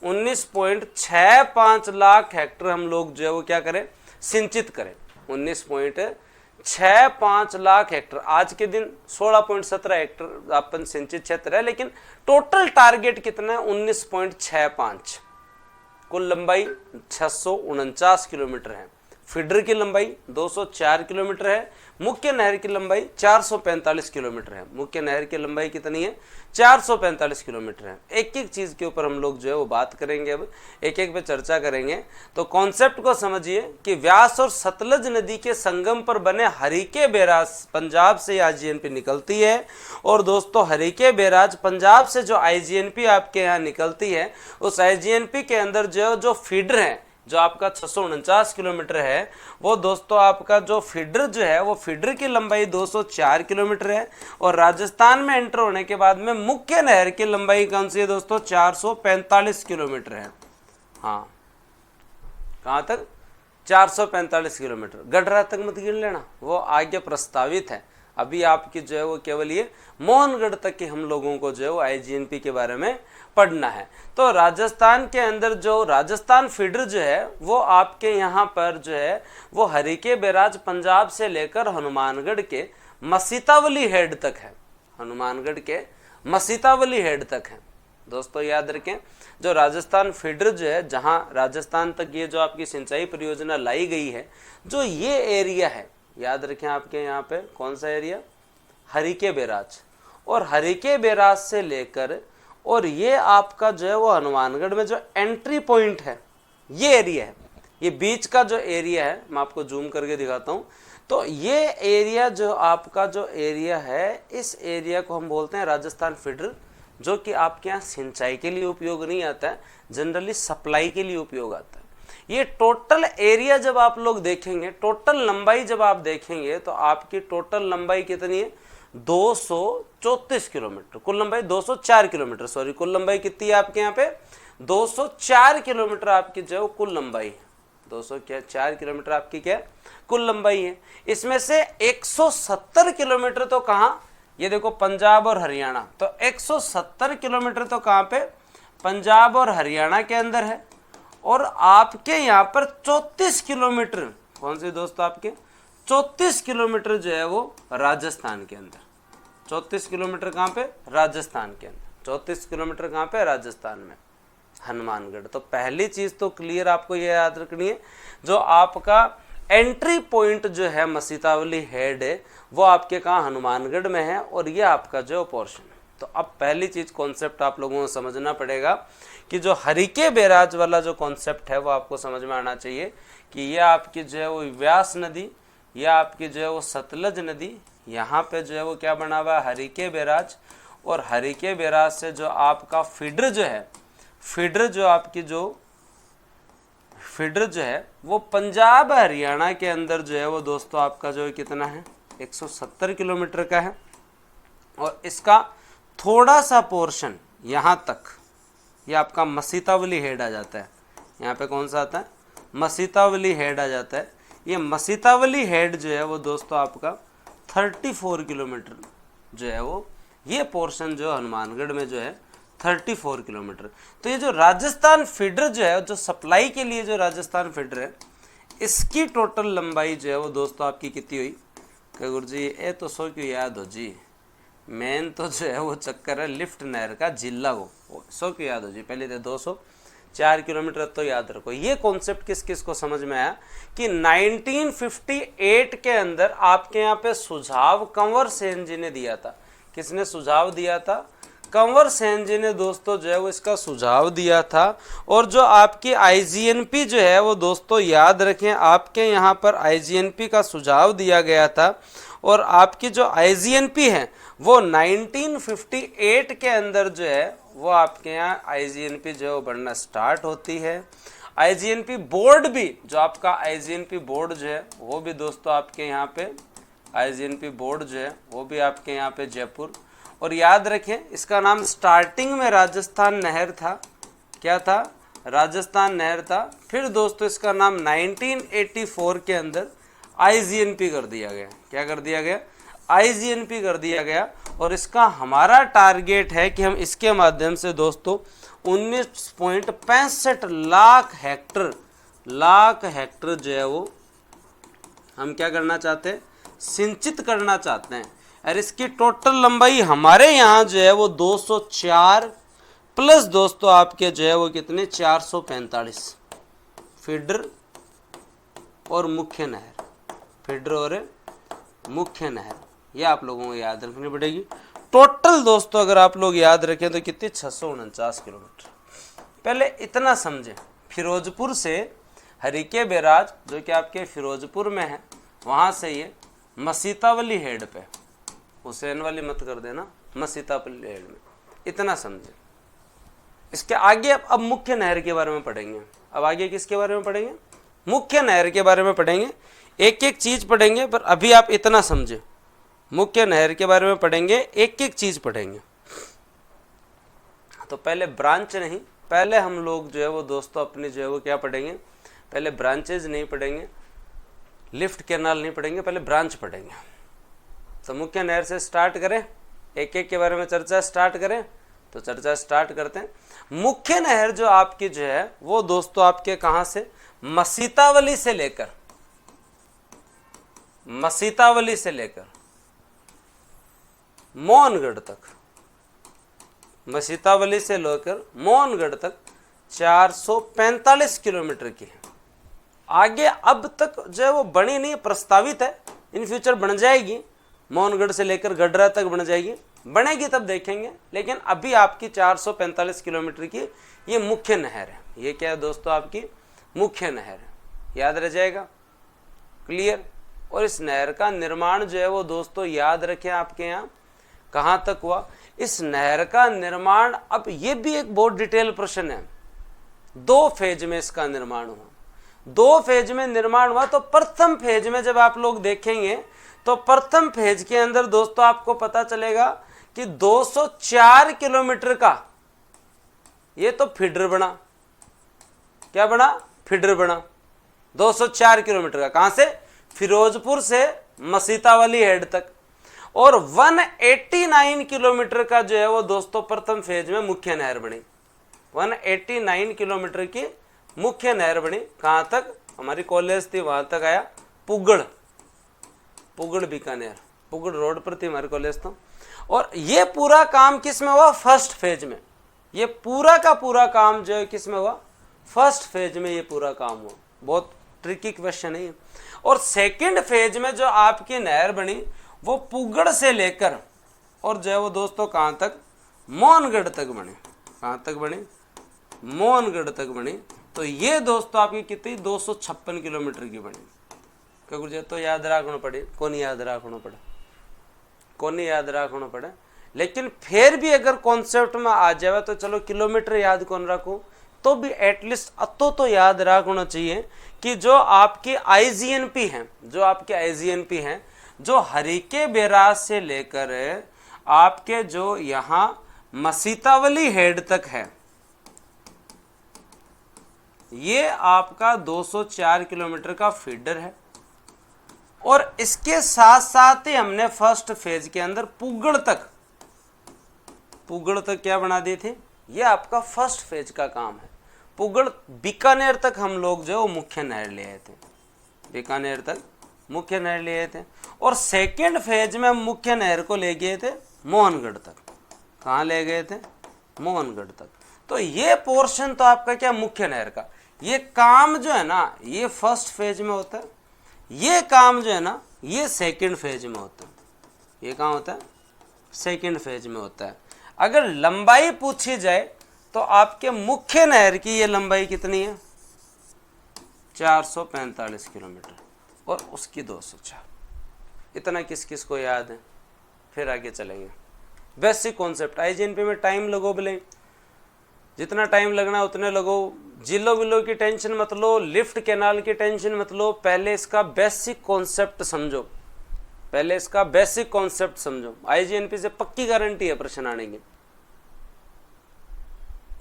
19.65 लाख हेक्टर हम लोग जो है वो क्या करें, सिंचित करें। 19.65 लाख हेक्टर, आज के दिन 16.17 हेक्टर अपन सिंचित क्षेत्र है, लेकिन टोटल टारगेट कितना है 19.65। कुल लंबाई 649 किलोमीटर है, फीडर की लंबाई 204 किलोमीटर है, मुख्य नहर की लंबाई 445 किलोमीटर है। मुख्य नहर की लंबाई कितनी है, 445 किलोमीटर है। एक एक चीज के ऊपर हम लोग जो है वो बात करेंगे, अब एक एक पे चर्चा करेंगे। तो कॉन्सेप्ट को समझिए कि व्यास और सतलज नदी के संगम पर बने हरिके बैराज पंजाब से IGNP निकलती है। और दोस्तों हरिके बैराज पंजाब से जो IGNP आपके यहाँ निकलती है, उस IGNP के अंदर जो फीडर है, जो आपका 649 किलोमीटर है, वो दोस्तों आपका जो फीडर जो है वो फीडर की लंबाई 204 किलोमीटर है। और राजस्थान में एंटर होने के बाद में मुख्य नहर की लंबाई कौन सी है दोस्तों, 445 किलोमीटर है। हाँ, कहाँ तक, 445 किलोमीटर। गढ़रा तक मत गिन लेना, वो आगे प्रस्तावित है। अभी आपकी जो है वो केवल ये मोहनगढ़ तक के हम लोगों को जो है वो IGNP के बारे में पढ़ना है। तो राजस्थान के अंदर जो राजस्थान फीडर जो है वो आपके यहाँ पर जो है वो हरिके बैराज पंजाब से लेकर हनुमानगढ़ के मसीतावली हेड तक है, हनुमानगढ़ के मसीतावली हेड तक है। दोस्तों याद रखें, जो राजस्थान फीडर जो है, जहाँ राजस्थान तक ये जो आपकी सिंचाई परियोजना लाई गई है, जो ये एरिया है, याद रखें आपके यहाँ पे कौन सा एरिया, हरिके बैराज। और हरिके बैराज से लेकर और ये आपका जो है वो हनुमानगढ़ में जो एंट्री पॉइंट है, ये एरिया है, ये बीच का जो एरिया है, मैं आपको जूम करके दिखाता हूँ। तो ये एरिया जो आपका जो एरिया है, इस एरिया को हम बोलते हैं राजस्थान फीडर, जो कि आपके यहाँ सिंचाई के लिए उपयोग नहीं आता है, जनरली सप्लाई के लिए उपयोग आता है। ये टोटल एरिया जब आप लोग देखेंगे, टोटल लंबाई जब आप देखेंगे, तो आपकी टोटल लंबाई कितनी है, 234 किलोमीटर। कुल लंबाई 204 किलोमीटर, सॉरी, कुल लंबाई कितनी है आपके यहाँ पे, 204 किलोमीटर आपकी जो कुल लंबाई है। 204 किलोमीटर आपकी क्या कुल लंबाई है। इसमें से 170 किलोमीटर तो कहाँ, ये देखो पंजाब और हरियाणा, तो 170 किलोमीटर तो कहाँ पे, पंजाब और हरियाणा के अंदर है। और आपके यहाँ पर 34 किलोमीटर, कौन से दोस्तों आपके 34 किलोमीटर जो है वो राजस्थान के अंदर, 34 किलोमीटर कहाँ पे, राजस्थान के अंदर, 34 किलोमीटर कहाँ पे, राजस्थान में, हनुमानगढ़। तो पहली चीज तो क्लियर आपको ये याद रखनी है, जो आपका एंट्री पॉइंट जो है मसीतावली हेड है, वो आपके कहाँ, हनुमानगढ़ में है, और ये आपका जो पोर्शन है। तो अब पहली चीज कॉन्सेप्ट आप लोगों को समझना पड़ेगा कि जो हरिके बैराज वाला जो कॉन्सेप्ट है वो आपको समझ में आना चाहिए कि ये आपकी जो है वो व्यास नदी, या आपकी जो है वो सतलज नदी, यहाँ पे जो है वो क्या बना हुआ है, हरिके बैराज, और हरिके बैराज से जो आपका फीडर जो है, फीडर जो है वो पंजाब हरियाणा के अंदर जो है वो दोस्तों आपका जो है कितना है, 170 किलोमीटर का है। और इसका थोड़ा सा पोर्शन यहाँ तक, ये आपका मसीतावली हेड आ जाता है। यहाँ पे कौन सा आता है, मसीतावली हेड आ जाता है। ये मसीतावली हेड जो है वो दोस्तों आपका 34 किलोमीटर जो है वो, ये पोर्शन जो हनुमानगढ़ में जो है 34 किलोमीटर। तो ये जो राजस्थान फीडर जो है, जो सप्लाई के लिए जो राजस्थान फीडर है, इसकी टोटल लंबाई जो है वो दोस्तों आपकी कितनी हुई, कह गुरु जी ये तो 100 क्यों याद हो जी, मेन तो जो है वो चक्कर है लिफ्ट नहर का जिला को, 100 क्यों याद हो जी, पहले थे 204 किलोमीटर तो याद रखो। ये कॉन्सेप्ट किस किस को समझ में आया कि 1958 के अंदर आपके यहाँ पे सुझाव कंवर सेन जी ने दिया था। किसने सुझाव दिया था, कंवर सेन जी ने दोस्तों जो है वो इसका सुझाव दिया था। और जो आपकी IGNP जो है वो दोस्तों याद रखें, आपके यहाँ पर IGNP का सुझाव दिया गया था, और आपकी जो IGNP है वो 1958 के अंदर जो है वो आपके यहाँ IGNP जो है वो बनना स्टार्ट होती है। IGNP बोर्ड भी, जो आपका IGNP बोर्ड जो है वो भी दोस्तों आपके यहाँ पे, IGNP बोर्ड जो है वो भी आपके यहाँ पे जयपुर। और याद रखें इसका नाम स्टार्टिंग में राजस्थान नहर था, क्या था, राजस्थान नहर था। फिर दोस्तों इसका नाम 1984 के अंदर IGNP कर दिया गया। क्या कर दिया गया, IGNP कर दिया गया। और इसका हमारा टारगेट है कि हम इसके माध्यम से दोस्तों 19.65 लाख हेक्टर जो है वो हम क्या करना चाहते हैं, सिंचित करना चाहते हैं। और इसकी टोटल लंबाई हमारे यहाँ जो है वो 204 प्लस दोस्तों आपके जो है वो कितने, 445 फीडर और मुख्य नहर, फीडर और मुख्य नहर, ये आप लोगों को याद रखनी पड़ेगी। टोटल दोस्तों अगर आप लोग याद रखें तो कितनी, 649 किलोमीटर। पहले इतना समझें, फिरोजपुर से हरिके बैराज जो कि आपके फिरोजपुर में है, वहाँ से ये मसीतावली हेड पे, हुसैन वाली मत कर देना, मसीतावली हेड में, इतना समझें। इसके आगे अब मुख्य नहर के बारे में पढ़ेंगे। अब आगे किसके बारे में पढ़ेंगे, मुख्य नहर के बारे में पढ़ेंगे, एक एक चीज पढ़ेंगे। पर अभी आप इतना समझे, मुख्य नहर के बारे में पढ़ेंगे, एक एक चीज पढ़ेंगे। तो पहले ब्रांच नहीं, पहले हम लोग जो है वो दोस्तों अपनी जो है वो क्या पढ़ेंगे, पहले ब्रांचेज नहीं पढ़ेंगे, लिफ्ट कैनाल नहीं पढ़ेंगे, पहले ब्रांच पढ़ेंगे। तो मुख्य नहर से स्टार्ट करें, एक एक के बारे में चर्चा स्टार्ट करें। तो चर्चा स्टार्ट करते हैं। मुख्य नहर जो आपकी जो है वो दोस्तों आपके कहां से, मसीतावली से लेकर मोहनगढ़ तक, मसीतावली से लेकर मोहनगढ़ तक 445 किलोमीटर की है। आगे अब तक जो है वो बनी नहीं, प्रस्तावित है, इन फ्यूचर बन जाएगी, मोहनगढ़ से लेकर गडरा तक बन जाएगी, बनेगी तब देखेंगे। लेकिन अभी आपकी 445 किलोमीटर की ये मुख्य नहर है। ये क्या है दोस्तों, आपकी मुख्य नहर है, याद रह जाएगा, क्लियर। और इस नहर का निर्माण जो है वो दोस्तों याद रखें आपके यहाँ कहाँ तक हुआ। इस नहर का निर्माण, अब ये भी एक बहुत डिटेल प्रश्न है, 2 फेज में इसका निर्माण हुआ, 2 फेज में निर्माण हुआ। तो प्रथम फेज में जब आप लोग देखेंगे तो प्रथम फेज के अंदर दोस्तों आपको पता चलेगा कि 204 किलोमीटर का ये तो फीडर बना, क्या बना, फीडर बना 204 किलोमीटर का, कहां से, फिरोजपुर से मसीतावली हेड तक। और 189 किलोमीटर का जो है वो दोस्तों प्रथम फेज में मुख्य नहर बनी, 189 किलोमीटर की मुख्य नहर बनी। कहां तक, हमारी कॉलेज थी वहां तक आया, पुगड़ बीकानेर, पुगड़ रोड पर थी हमारी कॉलेज तो। और ये पूरा काम किस में हुआ, फर्स्ट फेज में। ये पूरा का पूरा काम जो है किस में हुआ, फर्स्ट फेज में ये पूरा काम हुआ। बहुत ट्रिकी क्वेश्चन है ये। और सेकंड फेज में जो आपकी नहर बनी वो पुगड़ से लेकर और जो है वो दोस्तों कहां तक, मोहनगढ़ तक बनी। कहां तक बनी, मोहनगढ़ तक बनी। तो ये दोस्तों आपकी कितनी 256 किलोमीटर की बनी। क्या गुरुजी तो याद रखना पड़े, कौन याद रखना पड़े, कौन याद रखना पड़े। लेकिन फिर भी अगर कॉन्सेप्ट में आ जाए तो चलो किलोमीटर याद कौन रखूं, तो भी एटलीस्ट अतो तो याद रखना चाहिए कि जो आपकी आईजीएनपी हैं, जो आपके आईजीएनपी हैं, जो हरिके बैराज से लेकर आपके जो यहाँ मसीतावली हेड तक है, ये आपका 204 किलोमीटर का फीडर है। और इसके साथ साथ ही हमने फर्स्ट फेज के अंदर पुगड़ तक क्या बना दिए थे, ये आपका फर्स्ट फेज का काम है। पुगड़ बीकानेर तक हम लोग जो मुख्य नहर ले आए थे, बीकानेर तक मुख्य नहर ले आए थे। और सेकेंड फेज में मुख्य नहर को ले गए थे मोहनगढ़ तक। कहाँ ले गए थे? मोहनगढ़ तक। तो ये पोर्शन तो आपका क्या मुख्य नहर का, ये काम जो है ना ये फर्स्ट फेज में होता है, ये काम जो है ना ये सेकंड फेज में होता है। ये कहाँ होता है? सेकंड फेज में होता है। अगर लंबाई पूछी जाए तो आपके मुख्य नहर की ये लंबाई कितनी है? 445 किलोमीटर और उसकी 204। इतना किस किस को याद है? फिर आगे चलेंगे। बेसिक कॉन्सेप्ट आईजीएनपी में टाइम लगो भले, जितना टाइम लगना उतने लगो। जिलो विलो की टेंशन मत लो, लिफ्ट कैनाल की टेंशन मत लो, पहले इसका बेसिक कॉन्सेप्ट समझो, पहले इसका बेसिक कॉन्सेप्ट समझो। आईजीएनपी से पक्की गारंटी है प्रश्न आने की,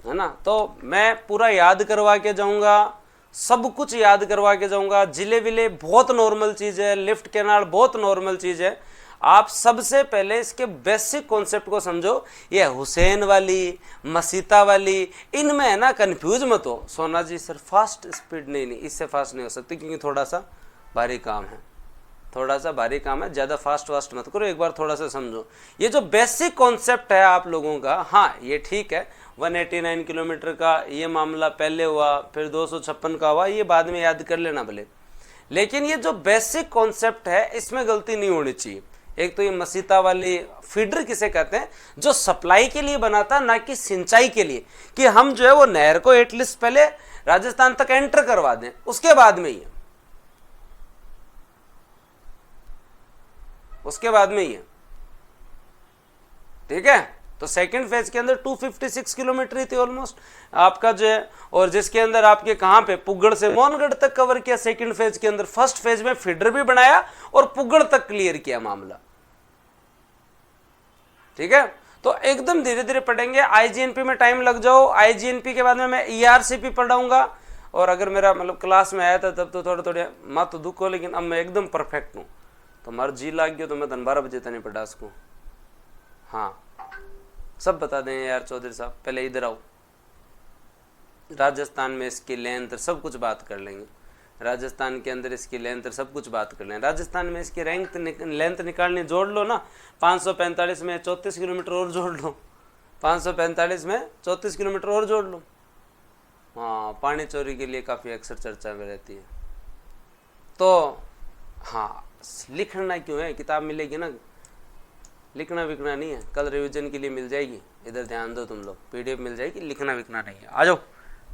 है ना। तो मैं पूरा याद करवा के जाऊंगा, सब कुछ याद करवा के जाऊंगा। जिले विले बहुत नॉर्मल चीज है, लिफ्ट कैनाल बहुत नॉर्मल चीज है। आप सबसे पहले इसके बेसिक कॉन्सेप्ट को समझो। ये हुसैन वाली, मसीता वाली, इनमें है ना कंफ्यूज मत हो। सोना जी सर फास्ट स्पीड नहीं, इससे फास्ट नहीं हो सकती क्योंकि थोड़ा सा भारी काम है, थोड़ा सा भारी काम है, ज़्यादा फास्ट मत करो, एक बार थोड़ा सा समझो। ये जो बेसिक कॉन्सेप्ट है आप लोगों का, हाँ ये ठीक है 189 किलोमीटर का ये मामला पहले हुआ, फिर 256 का हुआ, ये बाद में याद कर लेना भले। लेकिन ये जो बेसिक कॉन्सेप्ट है इसमें गलती नहीं होनी चाहिए। एक तो ये मसीता वाली फीडर किसे कहते हैं? जो सप्लाई के लिए बनाता, ना कि सिंचाई के लिए, कि हम जो है वो नहर को एटलीस्ट पहले राजस्थान तक एंटर करवा दें, उसके बाद में ही है, उसके बाद में ही है, ठीक है। तो सेकंड फेज के अंदर 256 किलोमीटर ही थी ऑलमोस्ट आपका जो है, और जिसके अंदर आपके कहां पे पुगड़ से मोहनगढ़ तक कवर किया सेकंड फेज के अंदर। फर्स्ट फेज में फीडर भी बनाया और पुगड़ तक क्लियर किया मामला, ठीक है। तो एकदम धीरे धीरे पढ़ेंगे। आईजीएनपी में टाइम लग जाओ, आईजीएनपी के बाद में मैं ईआरसीपी पढ़ाऊंगा। और अगर मेरा मतलब क्लास में आया था तब तो थोड़े मत दुख हो, लेकिन अब मैं एकदम परफेक्ट हूँ। तो हमारा जी लाग गया तो मैं 12 बजे तक नहीं पढ़ा उसको। हाँ सब बता दें यार चौधरी साहब, पहले इधर आओ। राजस्थान में इसकी लेंथ सब कुछ बात कर लेंगे, राजस्थान के अंदर इसकी लेंथ सब कुछ बात कर लेंगे। राजस्थान में इसकी लेंथ निकालनी, जोड़ लो ना, 545 में 34 किलोमीटर और जोड़ लो, 545 में 34 किलोमीटर और जोड़ लो। हाँ पानी चोरी के लिए काफ़ी अक्सर चर्चा में रहती है। तो हाँ लिखना क्यों है, किताब मिलेगी ना, लिखना विखना नहीं है, कल रिवीजन के लिए मिल जाएगी। इधर ध्यान दो तुम लोग, पीडीएफ मिल जाएगी, लिखना विखना नहीं है। आ जाओ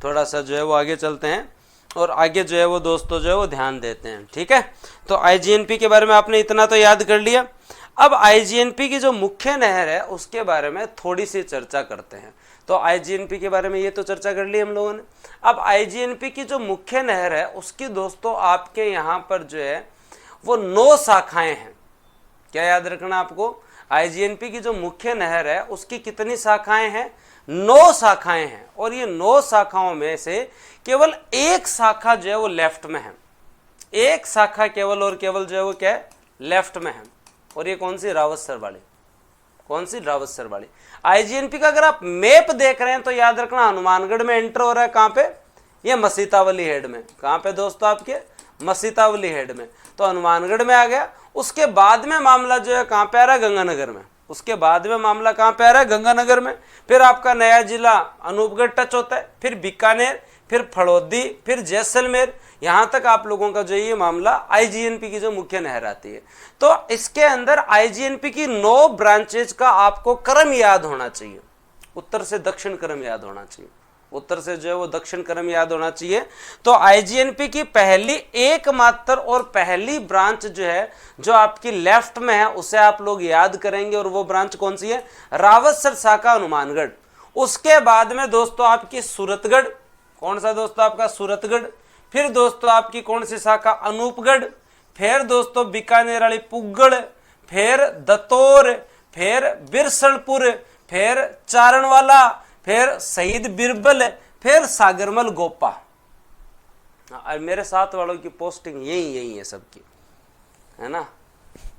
थोड़ा सा जो है वो आगे चलते हैं और आगे जो है वो दोस्तों जो है वो ध्यान देते हैं, ठीक है। तो आईजीएनपी के बारे में आपने इतना तो याद कर लिया। अब आईजीएनपी की जो मुख्य नहर है उसके बारे में थोड़ी सी चर्चा करते हैं। तो आईजीएनपी के बारे में ये तो चर्चा कर ली हम लोगों ने। अब आईजीएनपी की जो मुख्य नहर है उसकी दोस्तों आपके यहाँ पर जो है वो 9 शाखाएं हैं। क्या याद रखना आपको? आईजीएनपी की जो मुख्य नहर है उसकी कितनी शाखाएं हैं? 9 शाखाएं हैं। और ये 9 शाखाओं में से केवल एक शाखा जो है वो लेफ्ट में है, एक शाखा केवल और केवल जो है वो क्या है लेफ्ट में है। और ये कौन सी? रावतसर वाली। कौन सी? रावतसर वाली। आईजीएनपी का अगर आप मैप देख रहे हैं तो याद रखना हनुमानगढ़ में एंटर हो रहा है। कहां पे? ये मसीतावली हेड में। कहां पे दोस्तों? आपके मसीतावली हेड में। तो हनुमानगढ़ में आ गया। उसके बाद में मामला जो है कहां पे आ रहा है? गंगानगर में। उसके बाद में मामला कहां पे आ रहा है? गंगानगर में। फिर आपका नया जिला अनूपगढ़ टच होता है, फिर बीकानेर, फिर फड़ौदी, फिर जैसलमेर, यहां तक आप लोगों का जो ये मामला आईजीएनपी की जो मुख्य नहर आती है। तो इसके अंदर आईजीएनपी की 9 ब्रांचेज का आपको क्रम याद होना चाहिए, उत्तर से दक्षिण क्रम याद होना चाहिए, उत्तर से जो है वो दक्षिण क्रम याद होना चाहिए। तो आईजीएनपी की पहली एकमात्र और पहली ब्रांच जो है जो आपकी लेफ्ट में है उसे आप लोग याद करेंगे, और वो ब्रांच कौन सी है? रावतसर शाखा हनुमानगढ़। उसके बाद में दोस्तों आपकी सूरतगढ़, कौन सा दोस्तों आपका? सूरतगढ़। फिर दोस्तों आपकी कौन सी शाखा? अनूपगढ़। फिर दोस्तों बीकानेर वाली पुगड़, फिर दतौर, फिर बिरसलपुर, फिर चारणवाला, फिर शहीद बिरबल, फिर सागरमल गोपा। और मेरे साथ वालों की पोस्टिंग यही है सबकी, है ना।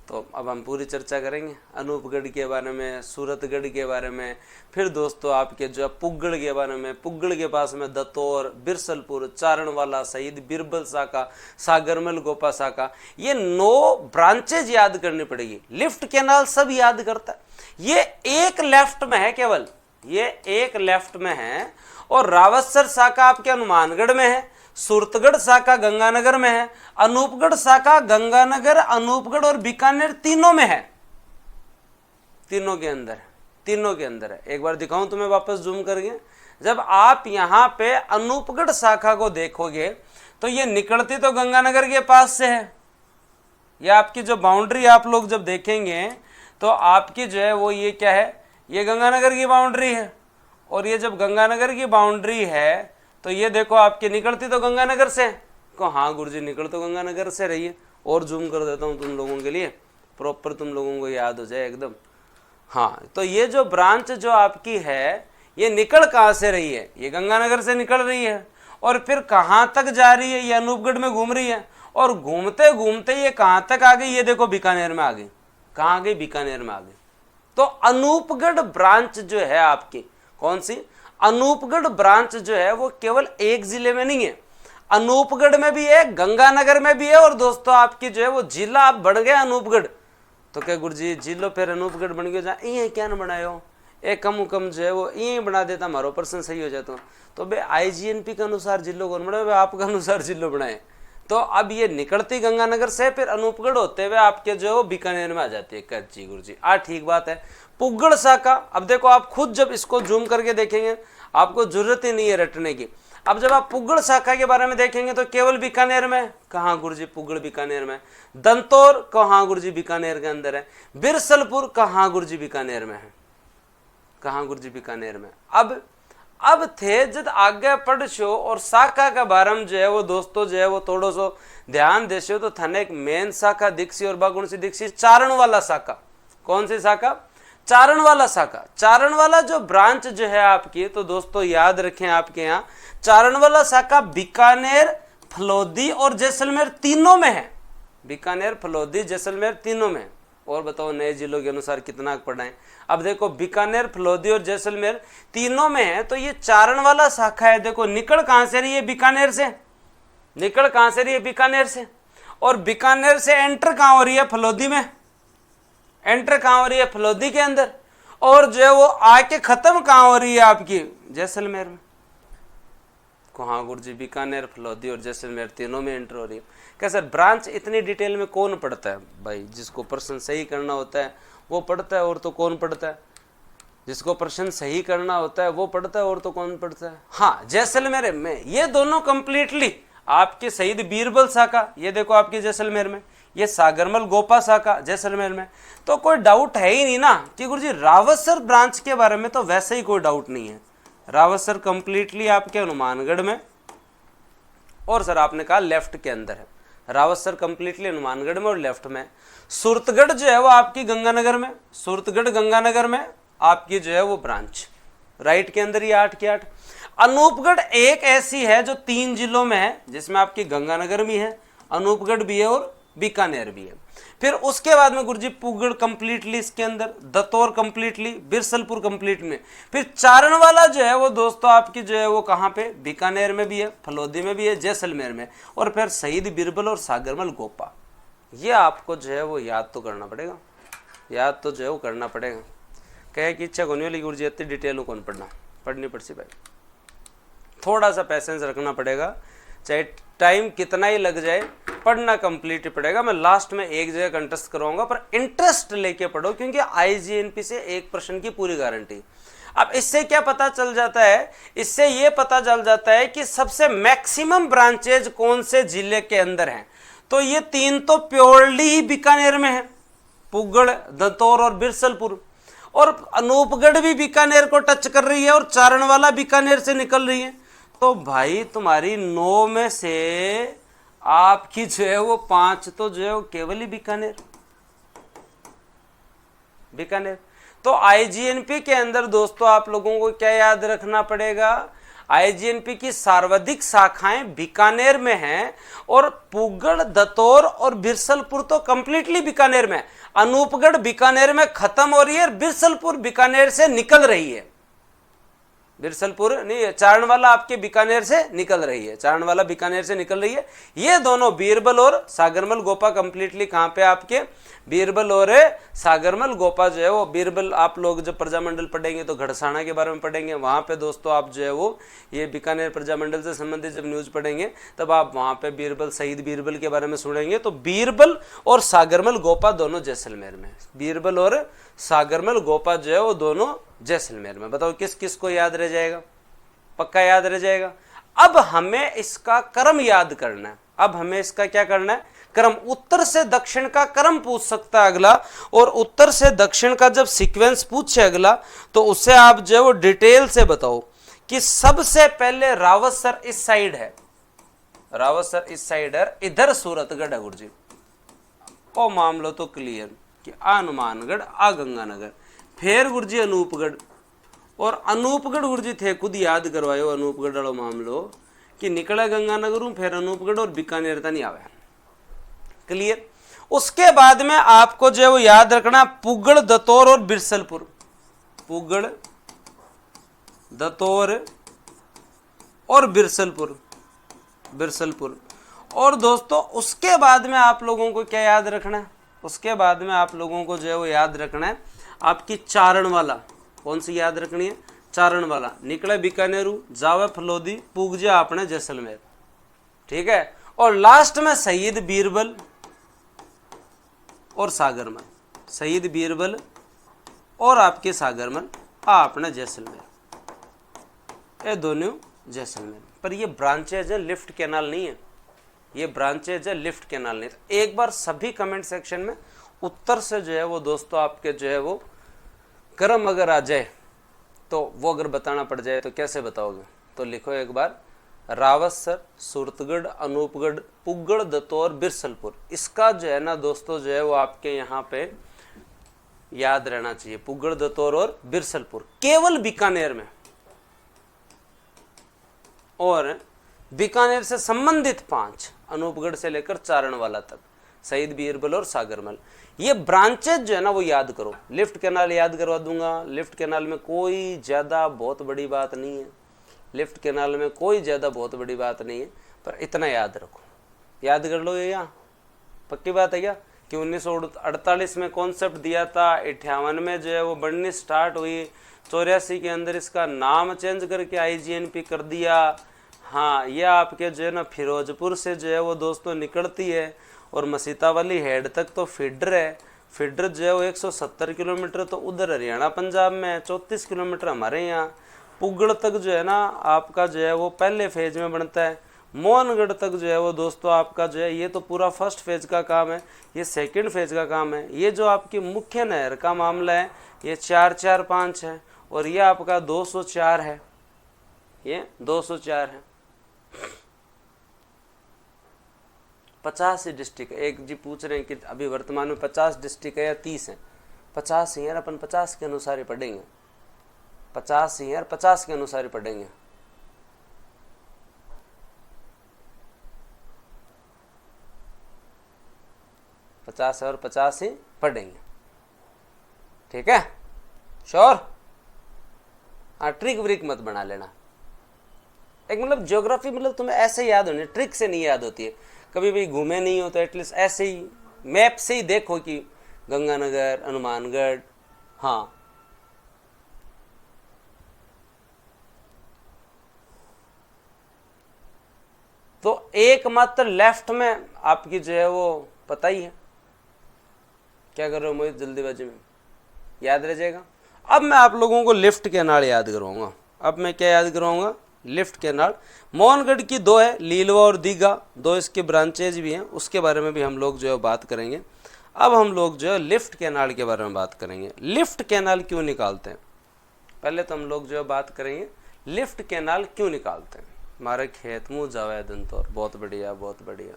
तो अब हम पूरी चर्चा करेंगे अनूपगढ़ के बारे में, सूरतगढ़ के बारे में, फिर दोस्तों आपके जो पुगड़ के बारे में, पुगड़ के पास में दतौर, बिरसलपुर, चारणवाला, शहीद बिरबल शाखा, सागरमल गोपा शाखा। ये 9 ब्रांचेज याद करनी पड़ेगी। लिफ्ट कैनाल सब याद करता है, ये एक लेफ्ट में है, केवल ये एक लेफ्ट में है। और रावतसर शाखा आपके हनुमानगढ़ में है, सूरतगढ़ शाखा गंगानगर में है, अनूपगढ़ शाखा गंगानगर, अनूपगढ़ और बीकानेर तीनों में है, तीनों के अंदर है। एक बार दिखाऊं तुम्हें वापस जूम करके। जब आप यहां पे अनूपगढ़ शाखा को देखोगे तो ये निकलती तो गंगानगर के पास से है। ये आपकी जो बाउंड्री आप लोग जब देखेंगे तो आपकी जो है वो ये क्या है? ये गंगानगर की बाउंड्री है। और ये जब गंगानगर की बाउंड्री है तो ये देखो आपकी निकलती तो गंगानगर से। को हाँ गुरुजी निकल तो गंगानगर से रही है। और जूम कर देता हूँ तुम लोगों के लिए, प्रॉपर तुम लोगों को याद हो जाए एकदम। हाँ, तो ये जो ब्रांच जो आपकी है ये निकल कहाँ से रही है? ये गंगानगर से निकल रही है। और फिर कहाँ तक जा रही है? ये अनूपगढ़ में घूम रही है। और घूमते घूमते ये कहाँ तक आ गई? ये देखो बीकानेर में आ गई। कहाँ आ गई? बीकानेर में आ गई। तो अनूपगढ़ ब्रांच जो है आपकी, कौन सी? अनूपगढ़ ब्रांच जो है वो केवल एक जिले में नहीं है, अनूपगढ़ में भी है, गंगानगर में भी है। और दोस्तों आपकी जो है वो जिला आप बढ़ गए अनूपगढ़। तो क्या गुरुजी जिलो फिर अनूपगढ़ बन गया? जहाँ ये क्या ना बनाए हो, एक कम जो है वो ये बना देता, हमारा पर्सन सही हो जाता। तो भाई आईजीएनपी के अनुसार जिलों कौन बनाए? आपके अनुसार जिलो बनाए। तो अब ये निकलती गंगानगर से फिर अनूपगढ़ होते हुए आपके जो है वो बीकानेर में आ जाती है। कच्ची गुरुजी ठीक बात है। पुगड़ शाखा, अब देखो आप खुद जब इसको जूम करके देखेंगे आपको जरूरत ही नहीं है रटने की। अब जब आप पुगड़ शाखा के बारे में देखेंगे तो केवल बीकानेर में। कहाँ गुरुजी? पुगड़ बीकानेर में। दंतौर कहाँ गुरुजी? बीकानेर के अंदर है। बिरसलपुर कहाँ गुरुजी? बीकानेर में है। कहाँ गुरुजी? बीकानेर में। अब थे जब आगे पढ़शो और शाखा के बारे में जो है वो दोस्तों जो है वो थोड़ा सो ध्यान देशो तो थाने एक मेन शाखा दिखसी और बागुण सी दिखसी चारणवाला शाखा। कौन सी शाखा? चारणवाला शाखा। चारणवाला जो ब्रांच जो है आपकी, तो दोस्तों याद रखें आपके यहाँ चारणवाला शाखा बीकानेर, फलोदी और जैसलमेर तीनों में है। बीकानेर, फलोदी, जैसलमेर तीनों में। और बताओ नए जिलों के अनुसार कितना पढ़ाएं? अब देखो बीकानेर, फलोदी और जैसलमेर तीनों में है। तो ये चारणवाला शाखा है। देखो निकल कहां से रही है? बीकानेर से। निकल कहां से रही है? बीकानेर से। और बीकानेर से एंटर कहां हो रही है? फलोदी में। एंटर कहां हो रही है? फलोदी के अंदर। और जो है वो आके खत्म कहां हो रही है? आपकी जैसलमेर में। हाँ गुरुजी बीकानेर, फलोदी और जैसलमेर तीनों में एंटर हो रही है। क्या सर ब्रांच इतनी डिटेल में कौन पढ़ता है? भाई जिसको प्रश्न सही करना होता है वो पढ़ता है, और तो कौन पढ़ता है? जिसको प्रश्न सही करना होता है वो पढ़ता है, और तो कौन पढ़ता है? हाँ, जैसलमेर में ये दोनों कंप्लीटली आपकी शहीद बीरबल शाखा, ये देखो आपकी जैसलमेर में, ये सागरमल गोपा शाखा जैसलमेर में। तो कोई डाउट है ही नहीं ना कि गुरुजी रावतसर ब्रांच के बारे में, तो वैसे ही कोई डाउट नहीं है। रावतसर कंप्लीटली आपके हनुमानगढ़ में, और सर आपने कहा लेफ्ट के अंदर है। रावतसर कंप्लीटली हनुमानगढ़ में और लेफ्ट में। सूरतगढ़ जो है वो आपकी गंगानगर में। सूरतगढ़ गंगानगर में आपकी जो है वो ब्रांच राइट के अंदर ही 8 की 8। अनूपगढ़ एक ऐसी है जो 3 जिलों में है, जिसमें आपकी गंगानगर भी है, अनूपगढ़ भी है और बीकानेर भी है। फिर उसके बाद में गुरुजी पुगड़ कंप्लीटली इसके अंदर, दतौर कंप्लीटली, बिरसलपुर कंप्लीट में। फिर चारणवाला जो है वो दोस्तों आपकी जो है वो कहाँ पे? बीकानेर में भी है, फलोदी में भी है, जैसलमेर में। और फिर शहीद बिरबल और सागरमल गोपा। ये आपको जो है वो याद तो करना पड़ेगा, याद तो जो है वो करना पड़ेगा। कहे कि इच्छा होने वाली गुरुजी इतनी डिटेल कौन पढ़ना? पढ़नी पड़सी भाई, थोड़ा सा पैसेंस रखना पड़ेगा। चाहे टाइम कितना ही लग जाए, पढ़ना कंप्लीट पड़ेगा। मैं लास्ट में एक जगह कंटेस्ट करवाऊंगा, पर इंटरेस्ट लेके पढ़ो, क्योंकि आईजीएनपी से एक प्रश्न की पूरी गारंटी। अब इससे क्या पता चल जाता है, इससे ये पता चल जाता है कि सबसे मैक्सिमम ब्रांचेज कौन से जिले के अंदर हैं। तो ये 3 तो प्योरली ही बीकानेर में है, पुगड़, दतौर और बिरसलपुर, और अनूपगढ़ भी बीकानेर को टच कर रही है, और चारणवाला बीकानेर से निकल रही है। तो भाई तुम्हारी 9 में से आपकी जो है वो 5 तो जो है वो केवल ही बीकानेर। तो आईजीएनपी के अंदर दोस्तों आप लोगों को क्या याद रखना पड़ेगा, आईजीएनपी की सर्वाधिक शाखाएं बीकानेर में हैं, और पुगड़, दतौर और बिरसलपुर तो कंप्लीटली बीकानेर में। अनूपगढ़ बीकानेर में खत्म हो रही है, बिरसलपुर बीकानेर से निकल रही है। बिरसलपुर नहीं, चारणवाला आपके बीकानेर से निकल रही है, चारणवाला बीकानेर से निकल रही है। ये दोनों बीरबल और सागरमल गोपा कंप्लीटली कहां पे आपके, बीरबल और सागरमल गोपा जो है वो, बीरबल आप लोग जब प्रजामंडल पढ़ेंगे तो घड़साना के बारे में पढ़ेंगे, वहां पे दोस्तों आप जो है वो ये बीकानेर प्रजामंडल से संबंधित जब न्यूज पढ़ेंगे तब आप वहां पे बीरबल, शहीद बीरबल के बारे में सुनेंगे। तो बीरबल और सागरमल गोपा दोनों जैसलमेर में, बीरबल और सागरमल गोपा जो है वो दोनों जैसलमेर में। बताओ किस किस को याद रह जाएगा, पक्का याद रह जाएगा। अब हमें इसका क्रम याद करना है, अब हमें इसका क्या करना है, क्रम। उत्तर से दक्षिण का क्रम पूछ सकता है अगला, और उत्तर से दक्षिण का जब सीक्वेंस पूछे अगला, तो उससे आप जो है वो डिटेल से बताओ कि सबसे पहले रावतसर इस साइड है, रावतसर इस साइड है, इधर सूरतगढ़ है गुरुजी। ओ मामलो तो क्लियर कि आ हनुमानगढ़, आ गंगानगर, फिर गुरुजी अनूपगढ़, और अनूपगढ़ गुरुजी थे खुद याद करवायो अनूपगढ़ वालो मामलो कि निकला गंगानगर, फिर अनूपगढ़ और बीकानेर तक नहीं आवे। क्लियर। उसके बाद में आपको जो है वो याद रखना पुगड़, दतौर और बिरसलपुर, पुगड़, दतौर और बिरसलपुर, बिरसलपुर। और दोस्तों उसके बाद में आप लोगों को क्या याद रखना है, उसके बाद में आप लोगों को जो है वो याद रखना है आपकी चारणवाला। कौन सी याद रखनी है, चारणवाला। निकले बीकानेरू, जावे फलोदी, पुग जा अपने जैसलमेर, ठीक है। और लास्ट में शहीद बीरबल और सागरमल, शहीद बीरबल और आपके सागरमल अपने जैसलमेर, ये दोनों जैसलमेर। पर ये ब्रांचेज है, लिफ्ट कैनाल नहीं है, ये ब्रांचेज है, लिफ्ट कैनाल नहीं। तो एक बार सभी कमेंट सेक्शन में उत्तर से जो है वो दोस्तों आपके जो है वो क्रम अगर आ जाए, तो वो अगर बताना पड़ जाए तो कैसे बताओगे, तो लिखो एक बार रावतसर, सूरतगढ़, अनूपगढ़, पुगड़, दतौर, बिरसलपुर। इसका जो है ना दोस्तों जो है वो आपके यहाँ पे याद रहना चाहिए, पुगड़, दतौर और बिरसलपुर केवल बीकानेर में, और बीकानेर से संबंधित 5, अनूपगढ़ से लेकर चारणवाला तक, शहीद बीरबल और सागरमल। ये ब्रांचेज जो है ना वो याद करो। लिफ्ट कैनाल याद करवा दूंगा, लिफ्ट कैनाल में कोई ज़्यादा बहुत बड़ी बात नहीं है, लिफ्ट कैनाल में कोई ज़्यादा बहुत बड़ी बात नहीं है, पर इतना याद रखो, याद कर लो ये, यहाँ पक्की बात है क्या कि 1948 में कॉन्सेप्ट दिया था, 58 में जो है वो बननी स्टार्ट हुई, 84 के अंदर इसका नाम चेंज करके आईजीएनपी कर दिया। हाँ, ये आपके जो है ना फिरोजपुर से जो है वो दोस्तों निकलती है, और मसीता वाली हेड तक तो फीडर है। फीडर जो है वो 170 किलोमीटर तो उधर हरियाणा पंजाब में है, 34 किलोमीटर हमारे यहाँ। पुगड़ तक जो है ना आपका जो है वो पहले फेज में बनता है। मोहनगढ़ तक जो है वो दोस्तों आपका जो है ये तो पूरा फर्स्ट फेज का काम है, ये सेकंड फेज का काम है। ये जो आपकी मुख्य नहर का मामला है ये 445 है, और ये आपका 204 है, ये 204 है। 50 डिस्ट्रिक्ट, एक जी पूछ रहे हैं कि अभी वर्तमान में 50 डिस्ट्रिक्ट है या 30 है। 50 ही है, अपन 50 के अनुसार ही पढ़ेंगे, 50 ही है, 50 के अनुसार ही पढ़ेंगे। पचास और 50 ही पढ़ेंगे, ठीक है, श्योर। हाँ, ट्रिक व्रिक मत बना लेना। एक मतलब ज्योग्राफी मतलब तुम्हें ऐसे याद होनी, ट्रिक से नहीं याद होती है। कभी भी घूमे नहीं हो तो एटलीस्ट ऐसे ही मैप से ही देखो कि गंगानगर, हनुमानगढ़, हाँ तो एकमात्र लेफ्ट में आपकी जो है वो पता ही है। क्या कर रहे हो मोहित जल्दीबाजी में, याद रह जाएगा। अब मैं आप लोगों को लिफ्ट कैनाल याद करवाऊंगा। अब मैं क्या याद करवाऊंगा, लिफ्ट कैनाल। मोहनगढ़ की दो है, लीलवा और दीघा, दो इसके ब्रांचेज भी हैं, उसके बारे में भी हम लोग जो है बात करेंगे। अब हम लोग जो है लिफ्ट कैनाल के बारे में बात करेंगे। लिफ्ट कैनाल क्यों निकालते हैं, पहले तो हम लोग जो है बात करेंगे लिफ्ट कैनाल क्यों निकालते हैं। हमारे खेत मुँह जावेदन तौर, बहुत बढ़िया बहुत बढ़िया।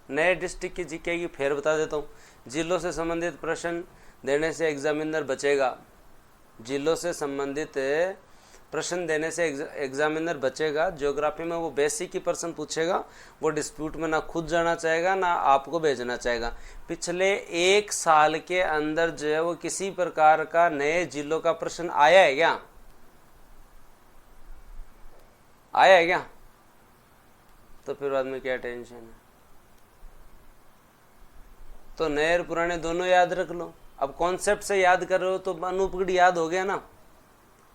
नए डिस्ट्रिक्ट की जीके की फेर बता देता हूँ। जिलों से संबंधित प्रश्न देने से एग्जामिनर बचेगा, जिलों से संबंधित प्रश्न देने से एग्जामिनर बचेगा। ज्योग्राफी में वो बेसिक ही प्रश्न पूछेगा, वो डिस्प्यूट में ना खुद जाना चाहेगा ना आपको भेजना चाहेगा। पिछले 1 साल के अंदर जो है वो किसी प्रकार का नए जिलों का प्रश्न आया है क्या, आया है क्या? तो फिर बाद में क्या टेंशन है। तो नए और पुराने दोनों याद रख लो। अब कॉन्सेप्ट से याद कर रहे हो तो अनुपगढ़ याद हो गया ना,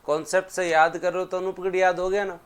कॉन्सेप्ट से याद कर रहे हो तो अनुपगढ़ याद हो गया ना।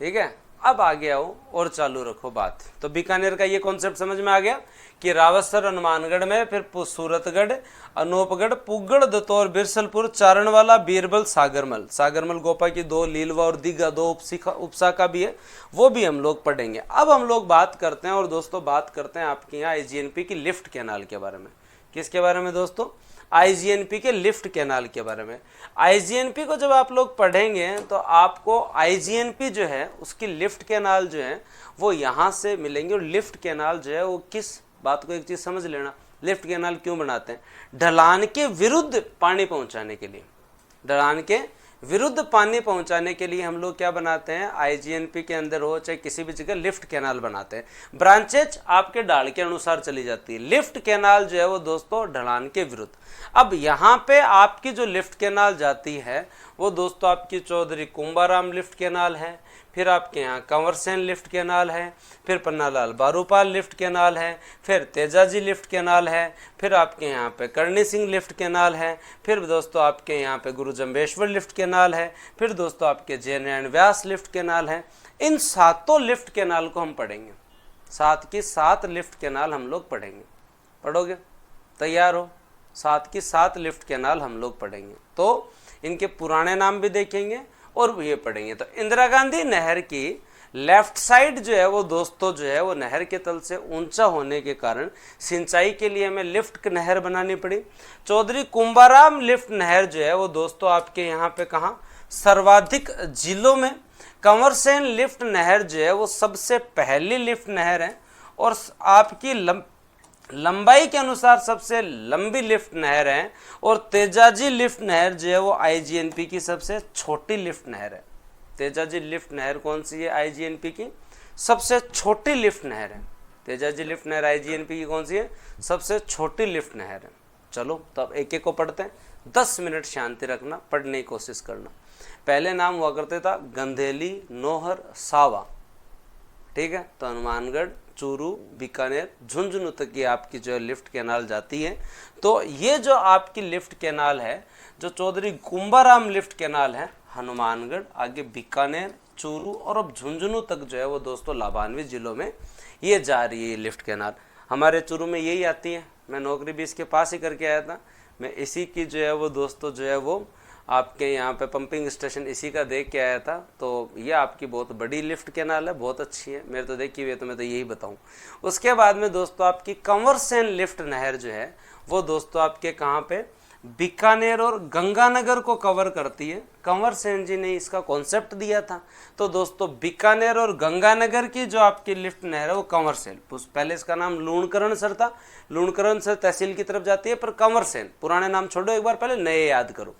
ठीक है, अब आगे आओ और चालू रखो बात। तो बीकानेर का ये कॉन्सेप्ट समझ में आ गया कि रावतसर हनुमानगढ़ में, फिर सूरतगढ़, अनूपगढ़, पुगड़, दतौर, बिरसलपुर, चारणवाला, बीरबल, सागरमल। सागरमल गोपा की 2, लीलवा और दीघा 2 उपशाखा भी है, वो भी हम लोग पढ़ेंगे। अब हम लोग बात करते हैं और दोस्तों बात करते हैं आपके यहाँ IGNP की लिफ्ट कैनाल के बारे में। किसके बारे में दोस्तों? IGNP के लिफ्ट कैनाल के बारे में। IGNP को जब आप लोग पढ़ेंगे तो आपको IGNP जो है उसकी लिफ्ट कैनाल जो है वो यहाँ से मिलेंगे। और लिफ्ट कैनाल जो है वो किस बात को, एक चीज़ समझ लेना, लिफ्ट कैनाल क्यों बनाते हैं? ढलान के विरुद्ध पानी पहुँचाने के लिए। ढलान के विरुद्ध पानी पहुंचाने के लिए हम लोग क्या बनाते हैं, IGNP के अंदर हो चाहे किसी भी जगह लिफ्ट कैनाल बनाते हैं। ब्रांचेज आपके ढाल के अनुसार चली जाती है। लिफ्ट कैनाल जो है वो दोस्तों ढलान के विरुद्ध। अब यहाँ पे आपकी जो लिफ्ट कैनाल जाती है वो दोस्तों आपकी चौधरी कुंभाराम लिफ्ट कैनाल है, फिर आपके यहाँ कंवरसेन लिफ्ट कैनाल है, फिर पन्नालाल बारूपाल लिफ्ट कैनाल है, फिर तेजाजी लिफ्ट कैनाल है, फिर आपके यहाँ पे करणी सिंह लिफ्ट कैनाल है, फिर दोस्तों आपके यहाँ पे गुरु जम्बेश्वर लिफ्ट कैनाल है, फिर दोस्तों आपके जयनारायण व्यास लिफ्ट कैनाल है। इन 7 लिफ्ट कैनाल को हम पढ़ेंगे। 7 की 7 लिफ्ट कैनाल हम लोग पढ़ेंगे। पढ़ोगे? तैयार हो? 7 की 7 लिफ्ट कैनाल हम लोग पढ़ेंगे। तो इनके पुराने नाम भी देखेंगे और ये पढ़ेंगे। तो इंदिरा गांधी नहर की लेफ्ट साइड जो है वो दोस्तों जो है वो नहर के तल से ऊंचा होने के कारण सिंचाई के लिए हमें लिफ्ट नहर बनानी पड़ी। चौधरी कुंभाराम लिफ्ट नहर जो है वो दोस्तों आपके यहाँ पे कहाँ, सर्वाधिक जिलों में। कंवरसेन लिफ्ट नहर जो है वो सबसे पहली लिफ्ट नहर है और आपकी लंबाई के अनुसार सबसे लंबी लिफ्ट नहर है। और तेजाजी लिफ्ट नहर जो है वो IGNP की सबसे छोटी लिफ्ट नहर है। तेजाजी लिफ्ट नहर कौन सी है? IGNP की सबसे छोटी लिफ्ट नहर है। तेजाजी लिफ्ट नहर IGNP की कौन सी है? सबसे छोटी लिफ्ट नहर है। चलो तो अब एक एक को पढ़ते हैं। 10 मिनट शांति रखना, पढ़ने की कोशिश करना। पहले नाम हुआ करते था गंधेली, नौहर, सावा। ठीक है, तो हनुमानगढ़, चूरू, बीकानेर, झुंझुनू तक की आपकी जो लिफ्ट कैनाल जाती है। तो ये जो आपकी लिफ्ट कैनाल है, जो चौधरी कुंभाराम लिफ्ट कैनाल है, हनुमानगढ़, आगे बीकानेर, चूरू और अब झुंझुनू तक जो है वो दोस्तों लाभान्वित जिलों में ये जा रही है लिफ्ट कैनाल। हमारे चूरू में यही आती है। मैं नौकरी भी इसके पास ही करके आया था। मैं इसी की जो है वो दोस्तों जो है वो आपके यहाँ पे पंपिंग स्टेशन इसी का देख के आया था। तो ये आपकी बहुत बड़ी लिफ्ट कैनाल है, बहुत अच्छी है। मेरे तो देखी हुई है तो मैं तो यही बताऊँ। उसके बाद में दोस्तों आपकी कंवरसेन लिफ्ट नहर जो है वो दोस्तों आपके कहाँ पे, बीकानेर और गंगानगर को कवर करती है। कंवरसेन जी ने इसका कॉन्सेप्ट दिया था। तो दोस्तों बीकानेर और गंगानगर की जो आपकी लिफ्ट नहर है वो कंवरसेन, पहले इसका नाम लूणकरण सर था। लूणकरण सर तहसील की तरफ जाती है, पर कंवरसेन पुराने नाम छोड़ो, एक बार पहले नए याद करो।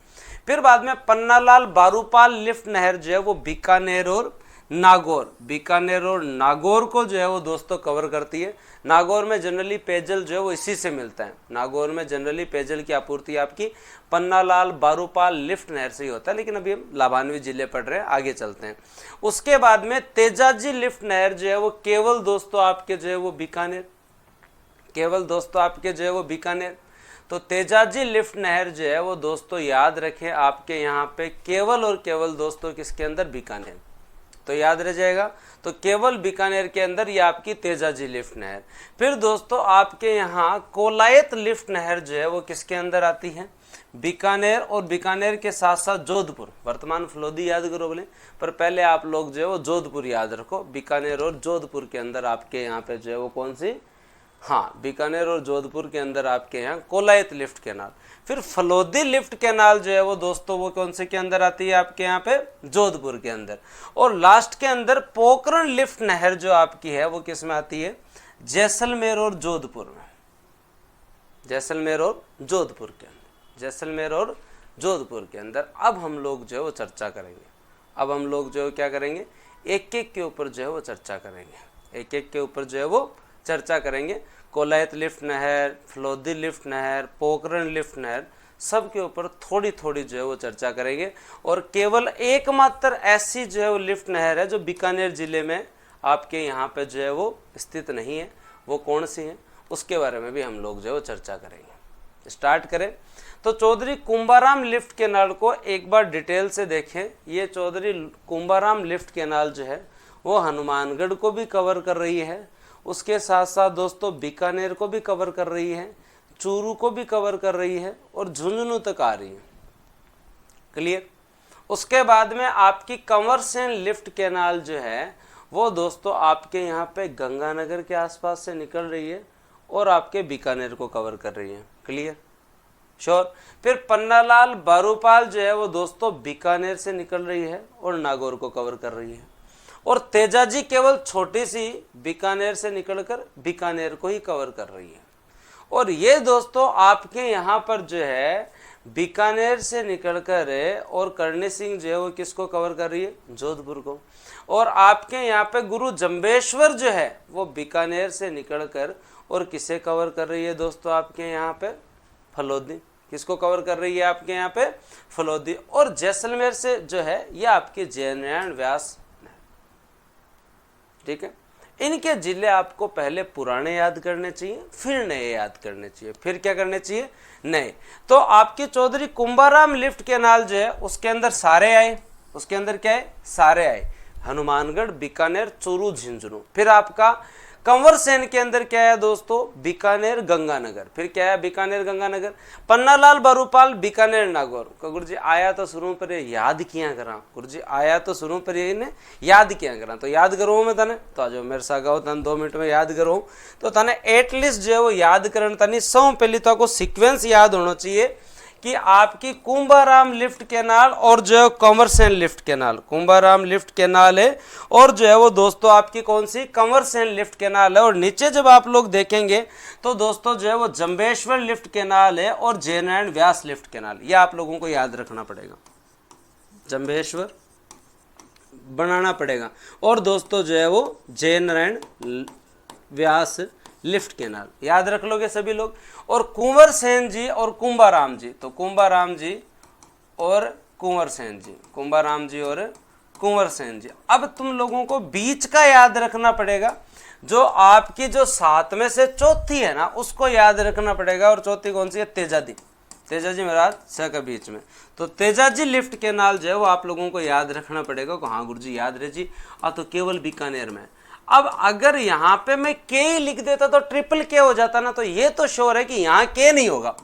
फिर बाद में पन्नालाल बारूपाल लिफ्ट नहर जो है वो बीकानेर और नागौर, बीकानेर और नागौर को जो है वो दोस्तों कवर करती है। नागौर में जनरली पेयजल जो है वो इसी से मिलता है। नागौर में जनरली पेयजल की आपूर्ति आपकी पन्नालाल बारूपाल लिफ्ट नहर से ही होता है। लेकिन अभी हम लाभान्वित जिले पढ़ रहे हैं, आगे चलते हैं। उसके बाद में तेजाजी लिफ्ट नहर जो है वो केवल दोस्तों आपके जो है वो बीकानेर, केवल दोस्तों आपके जो है वो बीकानेर। तो तेजाजी लिफ्ट नहर जो है वो दोस्तों याद रखें आपके यहाँ पे केवल और केवल दोस्तों किसके अंदर, बीकानेर। तो याद रह जाएगा, तो केवल बीकानेर के अंदर ये आपकी तेजाजी लिफ्ट नहर। फिर दोस्तों आपके यहाँ कोलायत लिफ्ट नहर जो है वो किसके अंदर आती है, बीकानेर, और बीकानेर के साथ साथ जोधपुर। वर्तमान फलोदी याद करो बोले, पर पहले आप लोग जो है वो जोधपुर याद रखो। बीकानेर और जोधपुर के अंदर आपके यहाँ पे जो है वो कौन सी, हाँ, बीकानेर और जोधपुर के अंदर आपके यहाँ कोलायत लिफ्ट कैनाल। फिर फलोदी लिफ्ट कैनाल जो है वो दोस्तों वो कौन से के अंदर आती है, आपके यहाँ पे जोधपुर के अंदर। और लास्ट के अंदर पोखरण लिफ्ट नहर जो आपकी है वो किस में आती है, जैसलमेर और जोधपुर में। जैसलमेर और जोधपुर के अंदर, जैसलमेर और जोधपुर के अंदर। अब हम लोग जो है वो चर्चा करेंगे, अब हम लोग जो है क्या करेंगे, एक एक के ऊपर जो है वो चर्चा करेंगे, एक एक के ऊपर जो है वो चर्चा करेंगे। कोलायत लिफ्ट नहर, फलोदी लिफ्ट नहर, पोखरण लिफ्ट नहर, सब के ऊपर थोड़ी थोड़ी जो है वो चर्चा करेंगे। और केवल एकमात्र ऐसी जो है वो लिफ्ट नहर है जो बीकानेर जिले में आपके यहाँ पे जो है वो स्थित नहीं है, वो कौन सी है, उसके बारे में भी हम लोग जो है वो चर्चा करेंगे। स्टार्ट करें तो चौधरी कुंभाराम लिफ्ट कैनाल को एक बार डिटेल से देखें। ये चौधरी कुंभाराम लिफ्ट कैनाल जो है वो हनुमानगढ़ को भी कवर कर रही है, उसके साथ साथ दोस्तों बीकानेर को भी कवर कर रही है, चूरू को भी कवर कर रही है और झुंझुनू तक आ रही है। क्लियर। उसके बाद में आपकी कंवरसेन लिफ्ट कैनाल जो है वो दोस्तों आपके यहाँ पे गंगानगर के आसपास से निकल रही है और आपके बीकानेर को कवर कर रही है। Clear, sure. फिर पन्नालाल बारूपाल जो है वो दोस्तों बीकानेर से निकल रही है और नागौर को कवर कर रही है। और तेजाजी केवल छोटी सी बीकानेर से निकलकर बीकानेर को ही कवर कर रही है। और ये दोस्तों आपके यहाँ पर जो है बीकानेर से निकलकर और करणी सिंह जो है वो किसको कवर कर रही है, जोधपुर को। और आपके यहाँ पे गुरु जंबेश्वर जो है वो बीकानेर से निकलकर और किसे कवर कर रही है दोस्तों, आपके यहाँ पे फलोदी। किसको कवर कर रही है आपके यहाँ पे, फलोदी। और जैसलमेर से जो है ये आपके जयनारायण व्यास। ठीक है, इनके जिले आपको पहले पुराने याद करने चाहिए, फिर नए याद करने चाहिए। फिर क्या करने चाहिए, नए। तो आपके चौधरी कुंभाराम लिफ्ट कैनाल जो है उसके अंदर सारे आए, उसके अंदर क्या है, सारे आए, हनुमानगढ़, बीकानेर, चूरू, झुंझुनू। फिर आपका कंवरसेन के अंदर क्या है दोस्तों, बीकानेर, गंगानगर। फिर क्या है, बीकानेर, गंगानगर। पन्नालाल बारूपाल, बीकानेर, नागौर। गुरु जी आया तो शुरू पर याद किया करा, गुरु जी आया तो शुरू पर ने याद किया करा। तो याद करो मैं तने, तो आज मेरे साथ गाओ तने 2 मिनट में याद करो। तो तने एटलीस्ट जो है वो याद करने तनी सौ पहली तो आपको सीक्वेंस याद होना चाहिए कि आपकी कुंभाराम लिफ्ट कैनाल और जो है Kanwarsen lift canal, Kumbharam lift canal है और जो है वो दोस्तों आपकी कौन सी, कंवरसेन लिफ्ट कैनाल है। और नीचे जब आप लोग देखेंगे तो दोस्तों जो है वो जंबेश्वर लिफ्ट कैनाल है और जयनारायण व्यास लिफ्ट कैनाल। ये आप लोगों को याद रखना पड़ेगा, जंबेश्वर बनाना पड़ेगा और दोस्तों जो है वो जयनारायण व्यास लिफ्ट कैनाल याद रख लोगे सभी लोग। और कुंवर सेन जी और कुंभाराम जी, तो कुंभाराम जी और कुंवर सेन जी, कुंभाराम जी और कुंवर सेन जी। अब तुम लोगों को बीच का याद रखना पड़ेगा, जो आपकी जो 7 में से चौथी है ना उसको याद रखना पड़ेगा। और चौथी कौन सी है, तेजाजी, तेजाजी महाराज स के बीच में। तो तेजाजी लिफ्ट कैनाल जो है वो आप लोगों को याद रखना पड़ेगा। हाँ गुरुजी याद रहे जी, तो केवल बीकानेर में। अब अगर यहाँ पे मैं के ही लिख देता तो ट्रिपल के हो जाता ना, तो ये तो श्योर है कि यहाँ के नहीं होगा,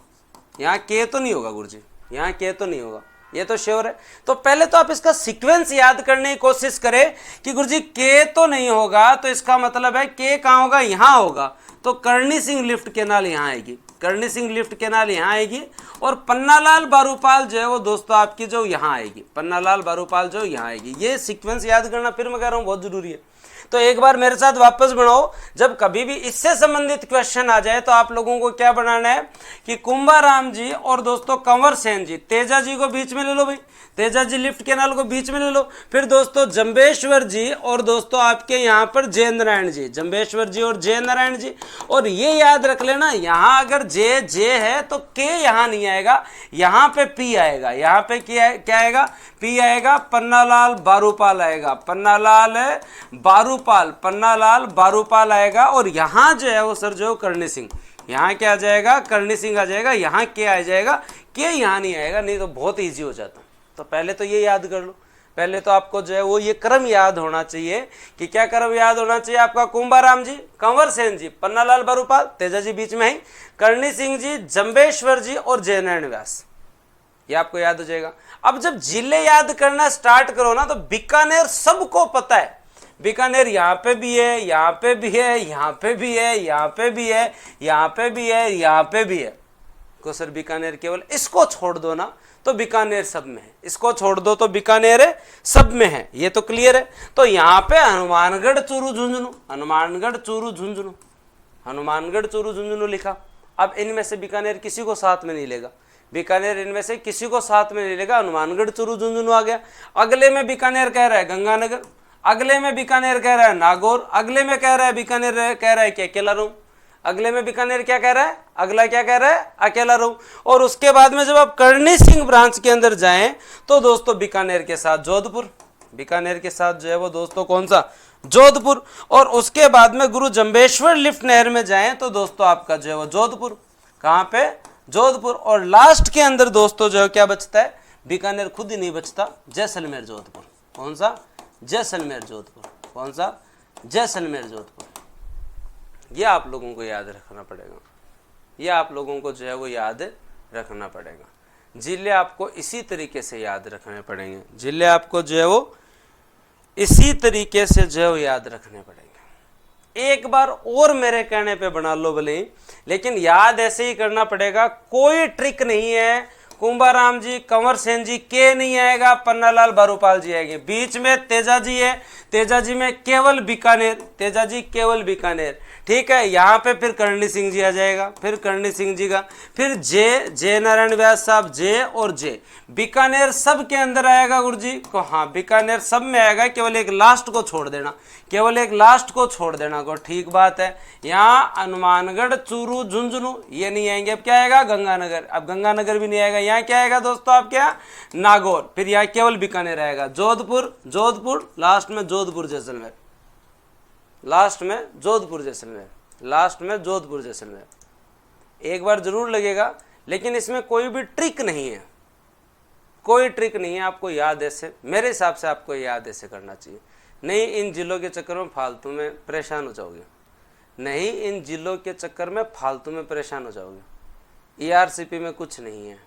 यहाँ के तो नहीं होगा गुरुजी, यहाँ के तो नहीं होगा, ये तो श्योर है। तो पहले तो आप इसका सीक्वेंस याद करने की कोशिश करें कि गुरुजी के तो नहीं होगा, तो इसका मतलब है के कहाँ होगा, यहाँ होगा। तो करणी सिंह लिफ्ट कैनाल यहाँ आएगी, करणी सिंह लिफ्ट कैनाल यहाँ आएगी। और पन्नालाल बारूपाल जो है वो दोस्तों आपकी जो यहाँ आएगी, पन्नालाल बारूपाल जो यहाँ आएगी। ये सीक्वेंस याद करना फिर मैं कह रहा हूँ बहुत जरूरी है। तो एक बार मेरे साथ वापस बनाओ, जब कभी भी इससे संबंधित क्वेश्चन आ जाए तो आप लोगों को क्या बनाना है कि कुंभाराम जी और दोस्तों कंवर सेन जी, तेजा जी को बीच में ले लो भाई, तेजा जी लिफ्ट कैनाल को बीच में ले लो। फिर दोस्तों जंबेश्वर जी और दोस्तों आपके यहाँ पर जय नारायण जी, जंबेश्वर जी और जय नारायण जी। और ये याद रख लेना, यहाँ अगर जे जे है तो के यहाँ नहीं आएगा, यहाँ पे पी आएगा, यहाँ पे क्या आएगा, पी आएगा। पन्नालाल बारूपाल आएगा, पन्नालाल बारूपाल, पन्नालाल बारूपाल आएगा। और यहाँ जो है वो सर जो करणी सिंह, यहाँ क्या आ जाएगा, करणी सिंह आ जाएगा, यहाँ के आ जाएगा, के यहाँ नहीं आएगा, नहीं तो बहुत ईजी हो जाता। तो पहले तो ये याद कर लो, पहले तो आपको जो है वो ये क्रम याद होना चाहिए कि क्या क्रम याद होना चाहिए आपका, कुंभाराम जी, कंवर सेन जी, पन्नालाल बरूपाल, तेजा जी बीच में ही, करणी सिंह जी, जंबेश्वर जी और जयनारायण व्यास, ये आपको याद हो जाएगा। अब जब जिले याद करना स्टार्ट करो ना तो बीकानेर सबको पता है, बीकानेर यहाँ पे भी है, यहाँ पे भी है, यहाँ पे भी है, यहाँ पे भी है, यहाँ पे भी है, यहाँ पे भी है। को सर बीकानेर केवल इसको छोड़ दो ना तो बीकानेर सब में है, इसको छोड़ दो तो बीकानेर सब में है, ये तो क्लियर है। तो यहाँ पे हनुमानगढ़ चूरू झुंझुनू, हनुमानगढ़ चूरू झुंझुनू, हनुमानगढ़ चूरू झुंझुनू लिखा। अब इनमें से बीकानेर किसी को साथ में नहीं लेगा, बीकानेर इनमें से किसी को साथ में नहीं लेगा, हनुमानगढ़ चूरू झुंझुनू आ गया। अगले में बीकानेर कह रहा है गंगानगर, अगले में बीकानेर कह रहा है नागौर, अगले में कह रहा है बीकानेर कह रहा है कि अकेला रहूं, अगले में बीकानेर क्या कह रहा है, अगला क्या कह रहा है, अकेला रहूं। और उसके बाद में जब आप करणी सिंह ब्रांच के अंदर जाएं तो दोस्तों बीकानेर के साथ जोधपुर, बीकानेर के साथ जो है वो दोस्तों कौन सा, जोधपुर। और उसके बाद में गुरु जंबेश्वर लिफ्ट नहर में जाएं तो दोस्तों आपका जो है वो जोधपुर, कहां पे, जोधपुर। और लास्ट के अंदर दोस्तों जो है क्या बचता है, बीकानेर खुद ही नहीं बचता, जैसलमेर जोधपुर, कौन सा, जैसलमेर जोधपुर, कौन सा, जैसलमेर जोधपुर। ये आप लोगों को याद रखना पड़ेगा, ये आप लोगों को जो है वो याद रखना पड़ेगा। जिले आपको इसी तरीके से याद रखने पड़ेंगे, जिले आपको जो है वो इसी तरीके से जो है वो याद रखने पड़ेंगे। एक बार और मेरे कहने पे बना लो भले, लेकिन याद ऐसे ही करना पड़ेगा, कोई ट्रिक नहीं है। कुंभाराम जी, कंवर सेन जी, के नहीं आएगा, पन्नालाल बारूपाल जी आएंगे, बीच में तेजा जी है, तेजा जी में केवल बीकानेर, तेजा जी केवल बीकानेर, ठीक है। यहाँ पे फिर करणी सिंह जी आ जाएगा, फिर करणी सिंह जी का, फिर जय नारायण व्यास साहब, जे और जे, बीकानेर सब के अंदर आएगा गुरुजी को, हाँ बीकानेर सब में आएगा, केवल एक लास्ट को छोड़ देना, केवल एक लास्ट को छोड़ देना को, ठीक बात है। यहाँ हनुमानगढ़ चूरू झुंझुनू ये नहीं आएंगे, अब क्या आएगा, गंगानगर, अब गंगानगर भी नहीं आएगा। यहाँ क्या आएगा दोस्तों आपके यहाँ, नागौर, फिर यहाँ केवल बीकानेर आएगा, जोधपुर, जोधपुर, लास्ट में जोधपुर जैसलमेर, लास्ट में जोधपुर जैसलमेर, लास्ट में जोधपुर जैसलमेर। एक बार जरूर लगेगा, लेकिन इसमें कोई भी ट्रिक नहीं है, कोई ट्रिक नहीं है, आपको याद ऐसे, मेरे हिसाब से आपको याद ऐसे करना चाहिए। नहीं इन जिलों के चक्कर में फालतू में परेशान हो जाओगे, नहीं इन जिलों के चक्कर में फालतू में परेशान हो जाओगे। ईआरसीपी में कुछ नहीं है,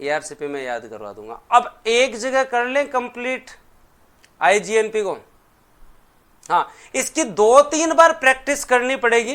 ईआरसीपी में याद करवा दूंगा। अब एक जगह कर लें कंप्लीट आईजीएनपी को, हाँ इसकी 2-3 बार प्रैक्टिस करनी पड़ेगी,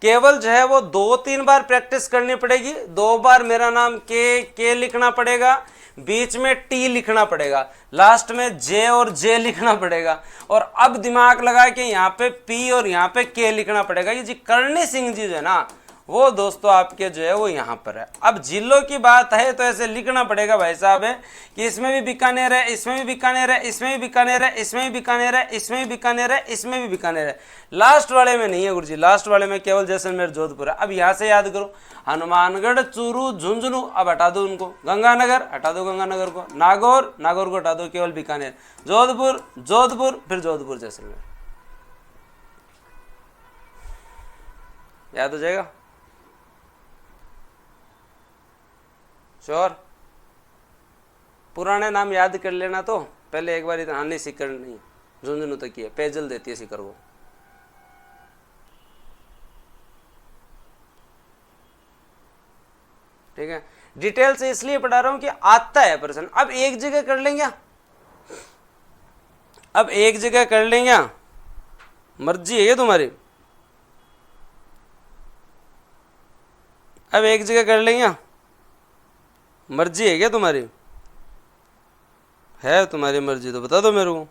केवल जो है वो 2-3 बार प्रैक्टिस करनी पड़ेगी। 2 बार मेरा नाम के लिखना पड़ेगा, बीच में टी लिखना पड़ेगा, लास्ट में जे और जे लिखना पड़ेगा, और अब दिमाग लगा के यहाँ पे पी और यहाँ पे के लिखना पड़ेगा। ये जी करणी सिंह जी जो है ना वो दोस्तों आपके जो है वो यहाँ पर है। अब जिलों की बात है तो ऐसे लिखना पड़ेगा भाई साहब है कि इसमें भी बीकानेर है, इसमें भी बीकानेर है, इसमें भी बीकानेर है, इसमें भी बीकानेर है, इसमें भी बीकानेर है, इसमें भी बीकानेर है। लास्ट वाले में नहीं है गुरुजी, लास्ट वाले में केवल जैसलमेर जोधपुर है। अब यहाँ से याद करो, हनुमानगढ़ चूरू झुंझुनू, अब हटा दो उनको, गंगानगर हटा दो, गंगानगर को, नागौर, नागौर को हटा दो, केवल बीकानेर, जोधपुर, जोधपुर, फिर जोधपुर जैसलमेर, याद हो जाएगा। श्योर, पुराने नाम याद कर लेना, तो पहले एक बार इतना नहीं सिकर नहीं, झुंझुनू तक की है, पेजल देती है सिकर वो। ठीक है, डिटेल से इसलिए पढ़ा रहा हूं कि आता है प्रश्न। अब एक जगह कर लेंगे, अब एक जगह कर लेंगे, मर्जी है ये तुम्हारी, अब एक जगह कर लेंगे, मर्जी है क्या तुम्हारी, है तुम्हारी मर्जी तो बता दो मेरे को।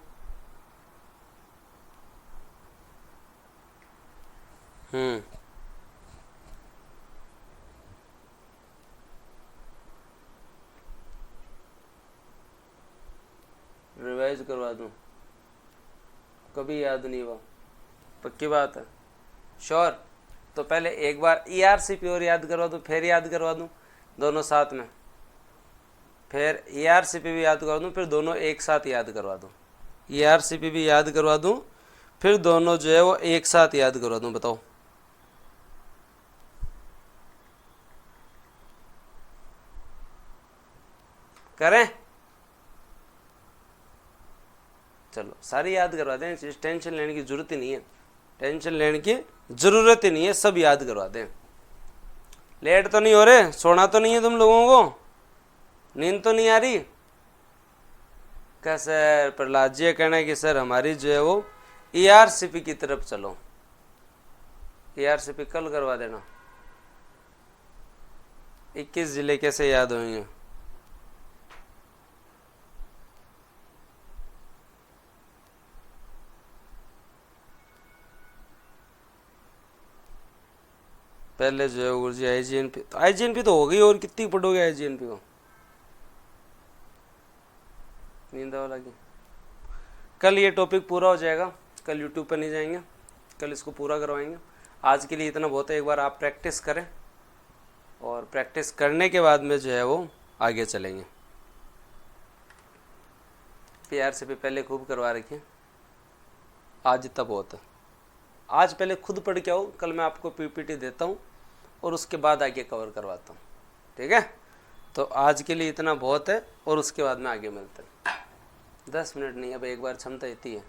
रिवाइज करवा दूं, कभी याद नहीं हुआ, पक्की बात है, श्योर। तो पहले एक बार ईआरसीपी और याद करवा दूं, फिर याद करवा दूं दोनों साथ में, फिर ईआरसीपी भी याद करवा दूं, फिर दोनों एक साथ याद करवा दूं, ईआरसीपी भी याद करवा दूं, फिर दोनों जो है वो एक साथ याद करवा दूं। बताओ करें? चलो सारी याद करवा दें, टेंशन लेने की जरूरत ही नहीं है, टेंशन लेने की जरूरत ही नहीं है, सब याद करवा दें। लेट तो नहीं हो रहे? सोना तो नहीं है तुम लोगों को? नींद तो नहीं आ रही? क्या सर प्रहलाद जी कहना है कि सर हमारी जो है वो ERCP की तरफ चलो। ERCP कल करवा देना। 21 जिले कैसे याद होंगे? पहले जो है गुरुजी IGNP, तो IGNP तो हो गई, और कितनी पढ़ोगे IGNP को? नींद वाला की कल ये टॉपिक पूरा हो जाएगा, कल यूट्यूब पर नहीं जाएंगे, कल इसको पूरा करवाएंगे। आज के लिए इतना बहुत है, एक बार आप प्रैक्टिस करें और प्रैक्टिस करने के बाद में जो है वो आगे चलेंगे। ERCP पहले खूब करवा रखिए, आज इतना बहुत है। आज पहले खुद पढ़ के आओ, कल मैं आपको PPT देता हूँ और उसके बाद आगे कवर करवाता हूँ, ठीक है? तो आज के लिए इतना बहुत है और उसके बाद में आगे मिलते हैं। 10 मिनट नहीं, अब एक बार क्षमता इतनी है,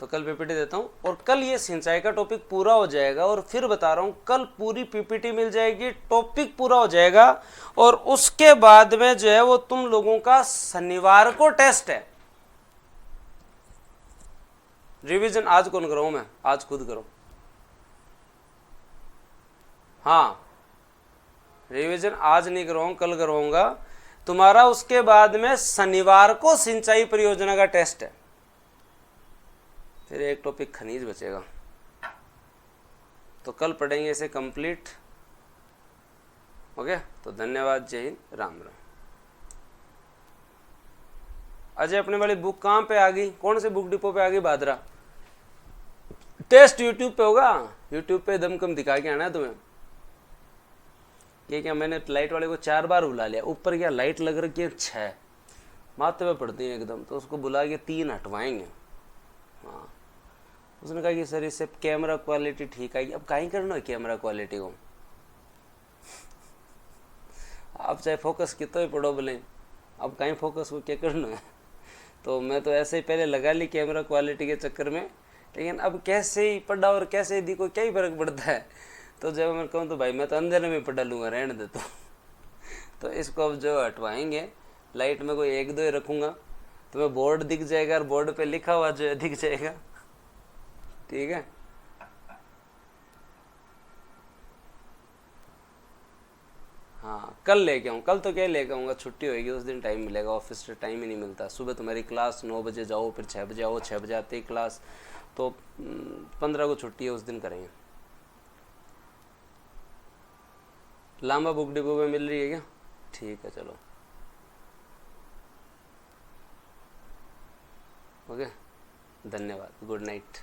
तो कल PPT देता हूँ और कल ये सिंचाई का टॉपिक पूरा हो जाएगा। और फिर बता रहा हूँ, कल पूरी PPT मिल जाएगी, टॉपिक पूरा हो जाएगा और उसके बाद में जो है वो तुम लोगों का शनिवार को टेस्ट है। रिवीजन आज कौन कराऊं मैं? आज खुद करो। हाँ, रिवीजन आज नहीं करवाऊं, कल करवाऊंगा तुम्हारा। उसके बाद में शनिवार को सिंचाई परियोजना का टेस्ट है, फिर एक टॉपिक खनिज बचेगा, तो कल पढ़ेंगे इसे कंप्लीट। ओके, तो धन्यवाद, जय हिंद, राम राम। अजय अपने वाली बुक कहाँ पे आ गई? कौन से बुक डिपो पे आ गई? भादरा। टेस्ट यूट्यूब पे होगा, यूट्यूब पे दमकम दिखा के आना है तुम्हें। ये क्या, मैंने लाइट वाले को 4 बार बुला लिया, ऊपर क्या लाइट लग रखी है 6, माथे पे पड़ती है एकदम, तो उसको बुला के 3 हटवाएंगे। हाँ, उसने कहा कि सर इससे कैमरा क्वालिटी ठीक आएगी। अब कहीं करना है कैमरा क्वालिटी को, आप चाहे फोकस कितना ही पढ़ो बोले, अब कहीं फोकस को क्या करना है। तो मैं तो ऐसे ही पहले लगा ली कैमरा क्वालिटी के चक्कर में, लेकिन अब कैसे ही पढ़ा और कैसे ही दिखो क्या ही फर्क पड़ता है। तो जब मैं कहूँ तो भाई मैं तो अंधेरे में पढ़ा लूँगा, रहने दे तो इसको अब जो हटवाएंगे, लाइट में कोई 1-2 ही रखूँगा, तो मैं बोर्ड दिख जाएगा और बोर्ड पे लिखा हुआ जो है दिख जाएगा, ठीक है? हाँ, कल लेके आऊँ, कल तो क्या लेके आऊँगा, छुट्टी होगी उस दिन, टाइम मिलेगा, ऑफिस से टाइम ही नहीं मिलता। सुबह तुम्हारी क्लास 9 बजे जाओ, फिर 6 बजे आओ, 6 बजे आते ही क्लास, तो 15 को छुट्टी है, उस दिन करेंगे। लांबा बुक डिपो में मिल रही है क्या? ठीक है, चलो ओके, धन्यवाद, गुड नाइट।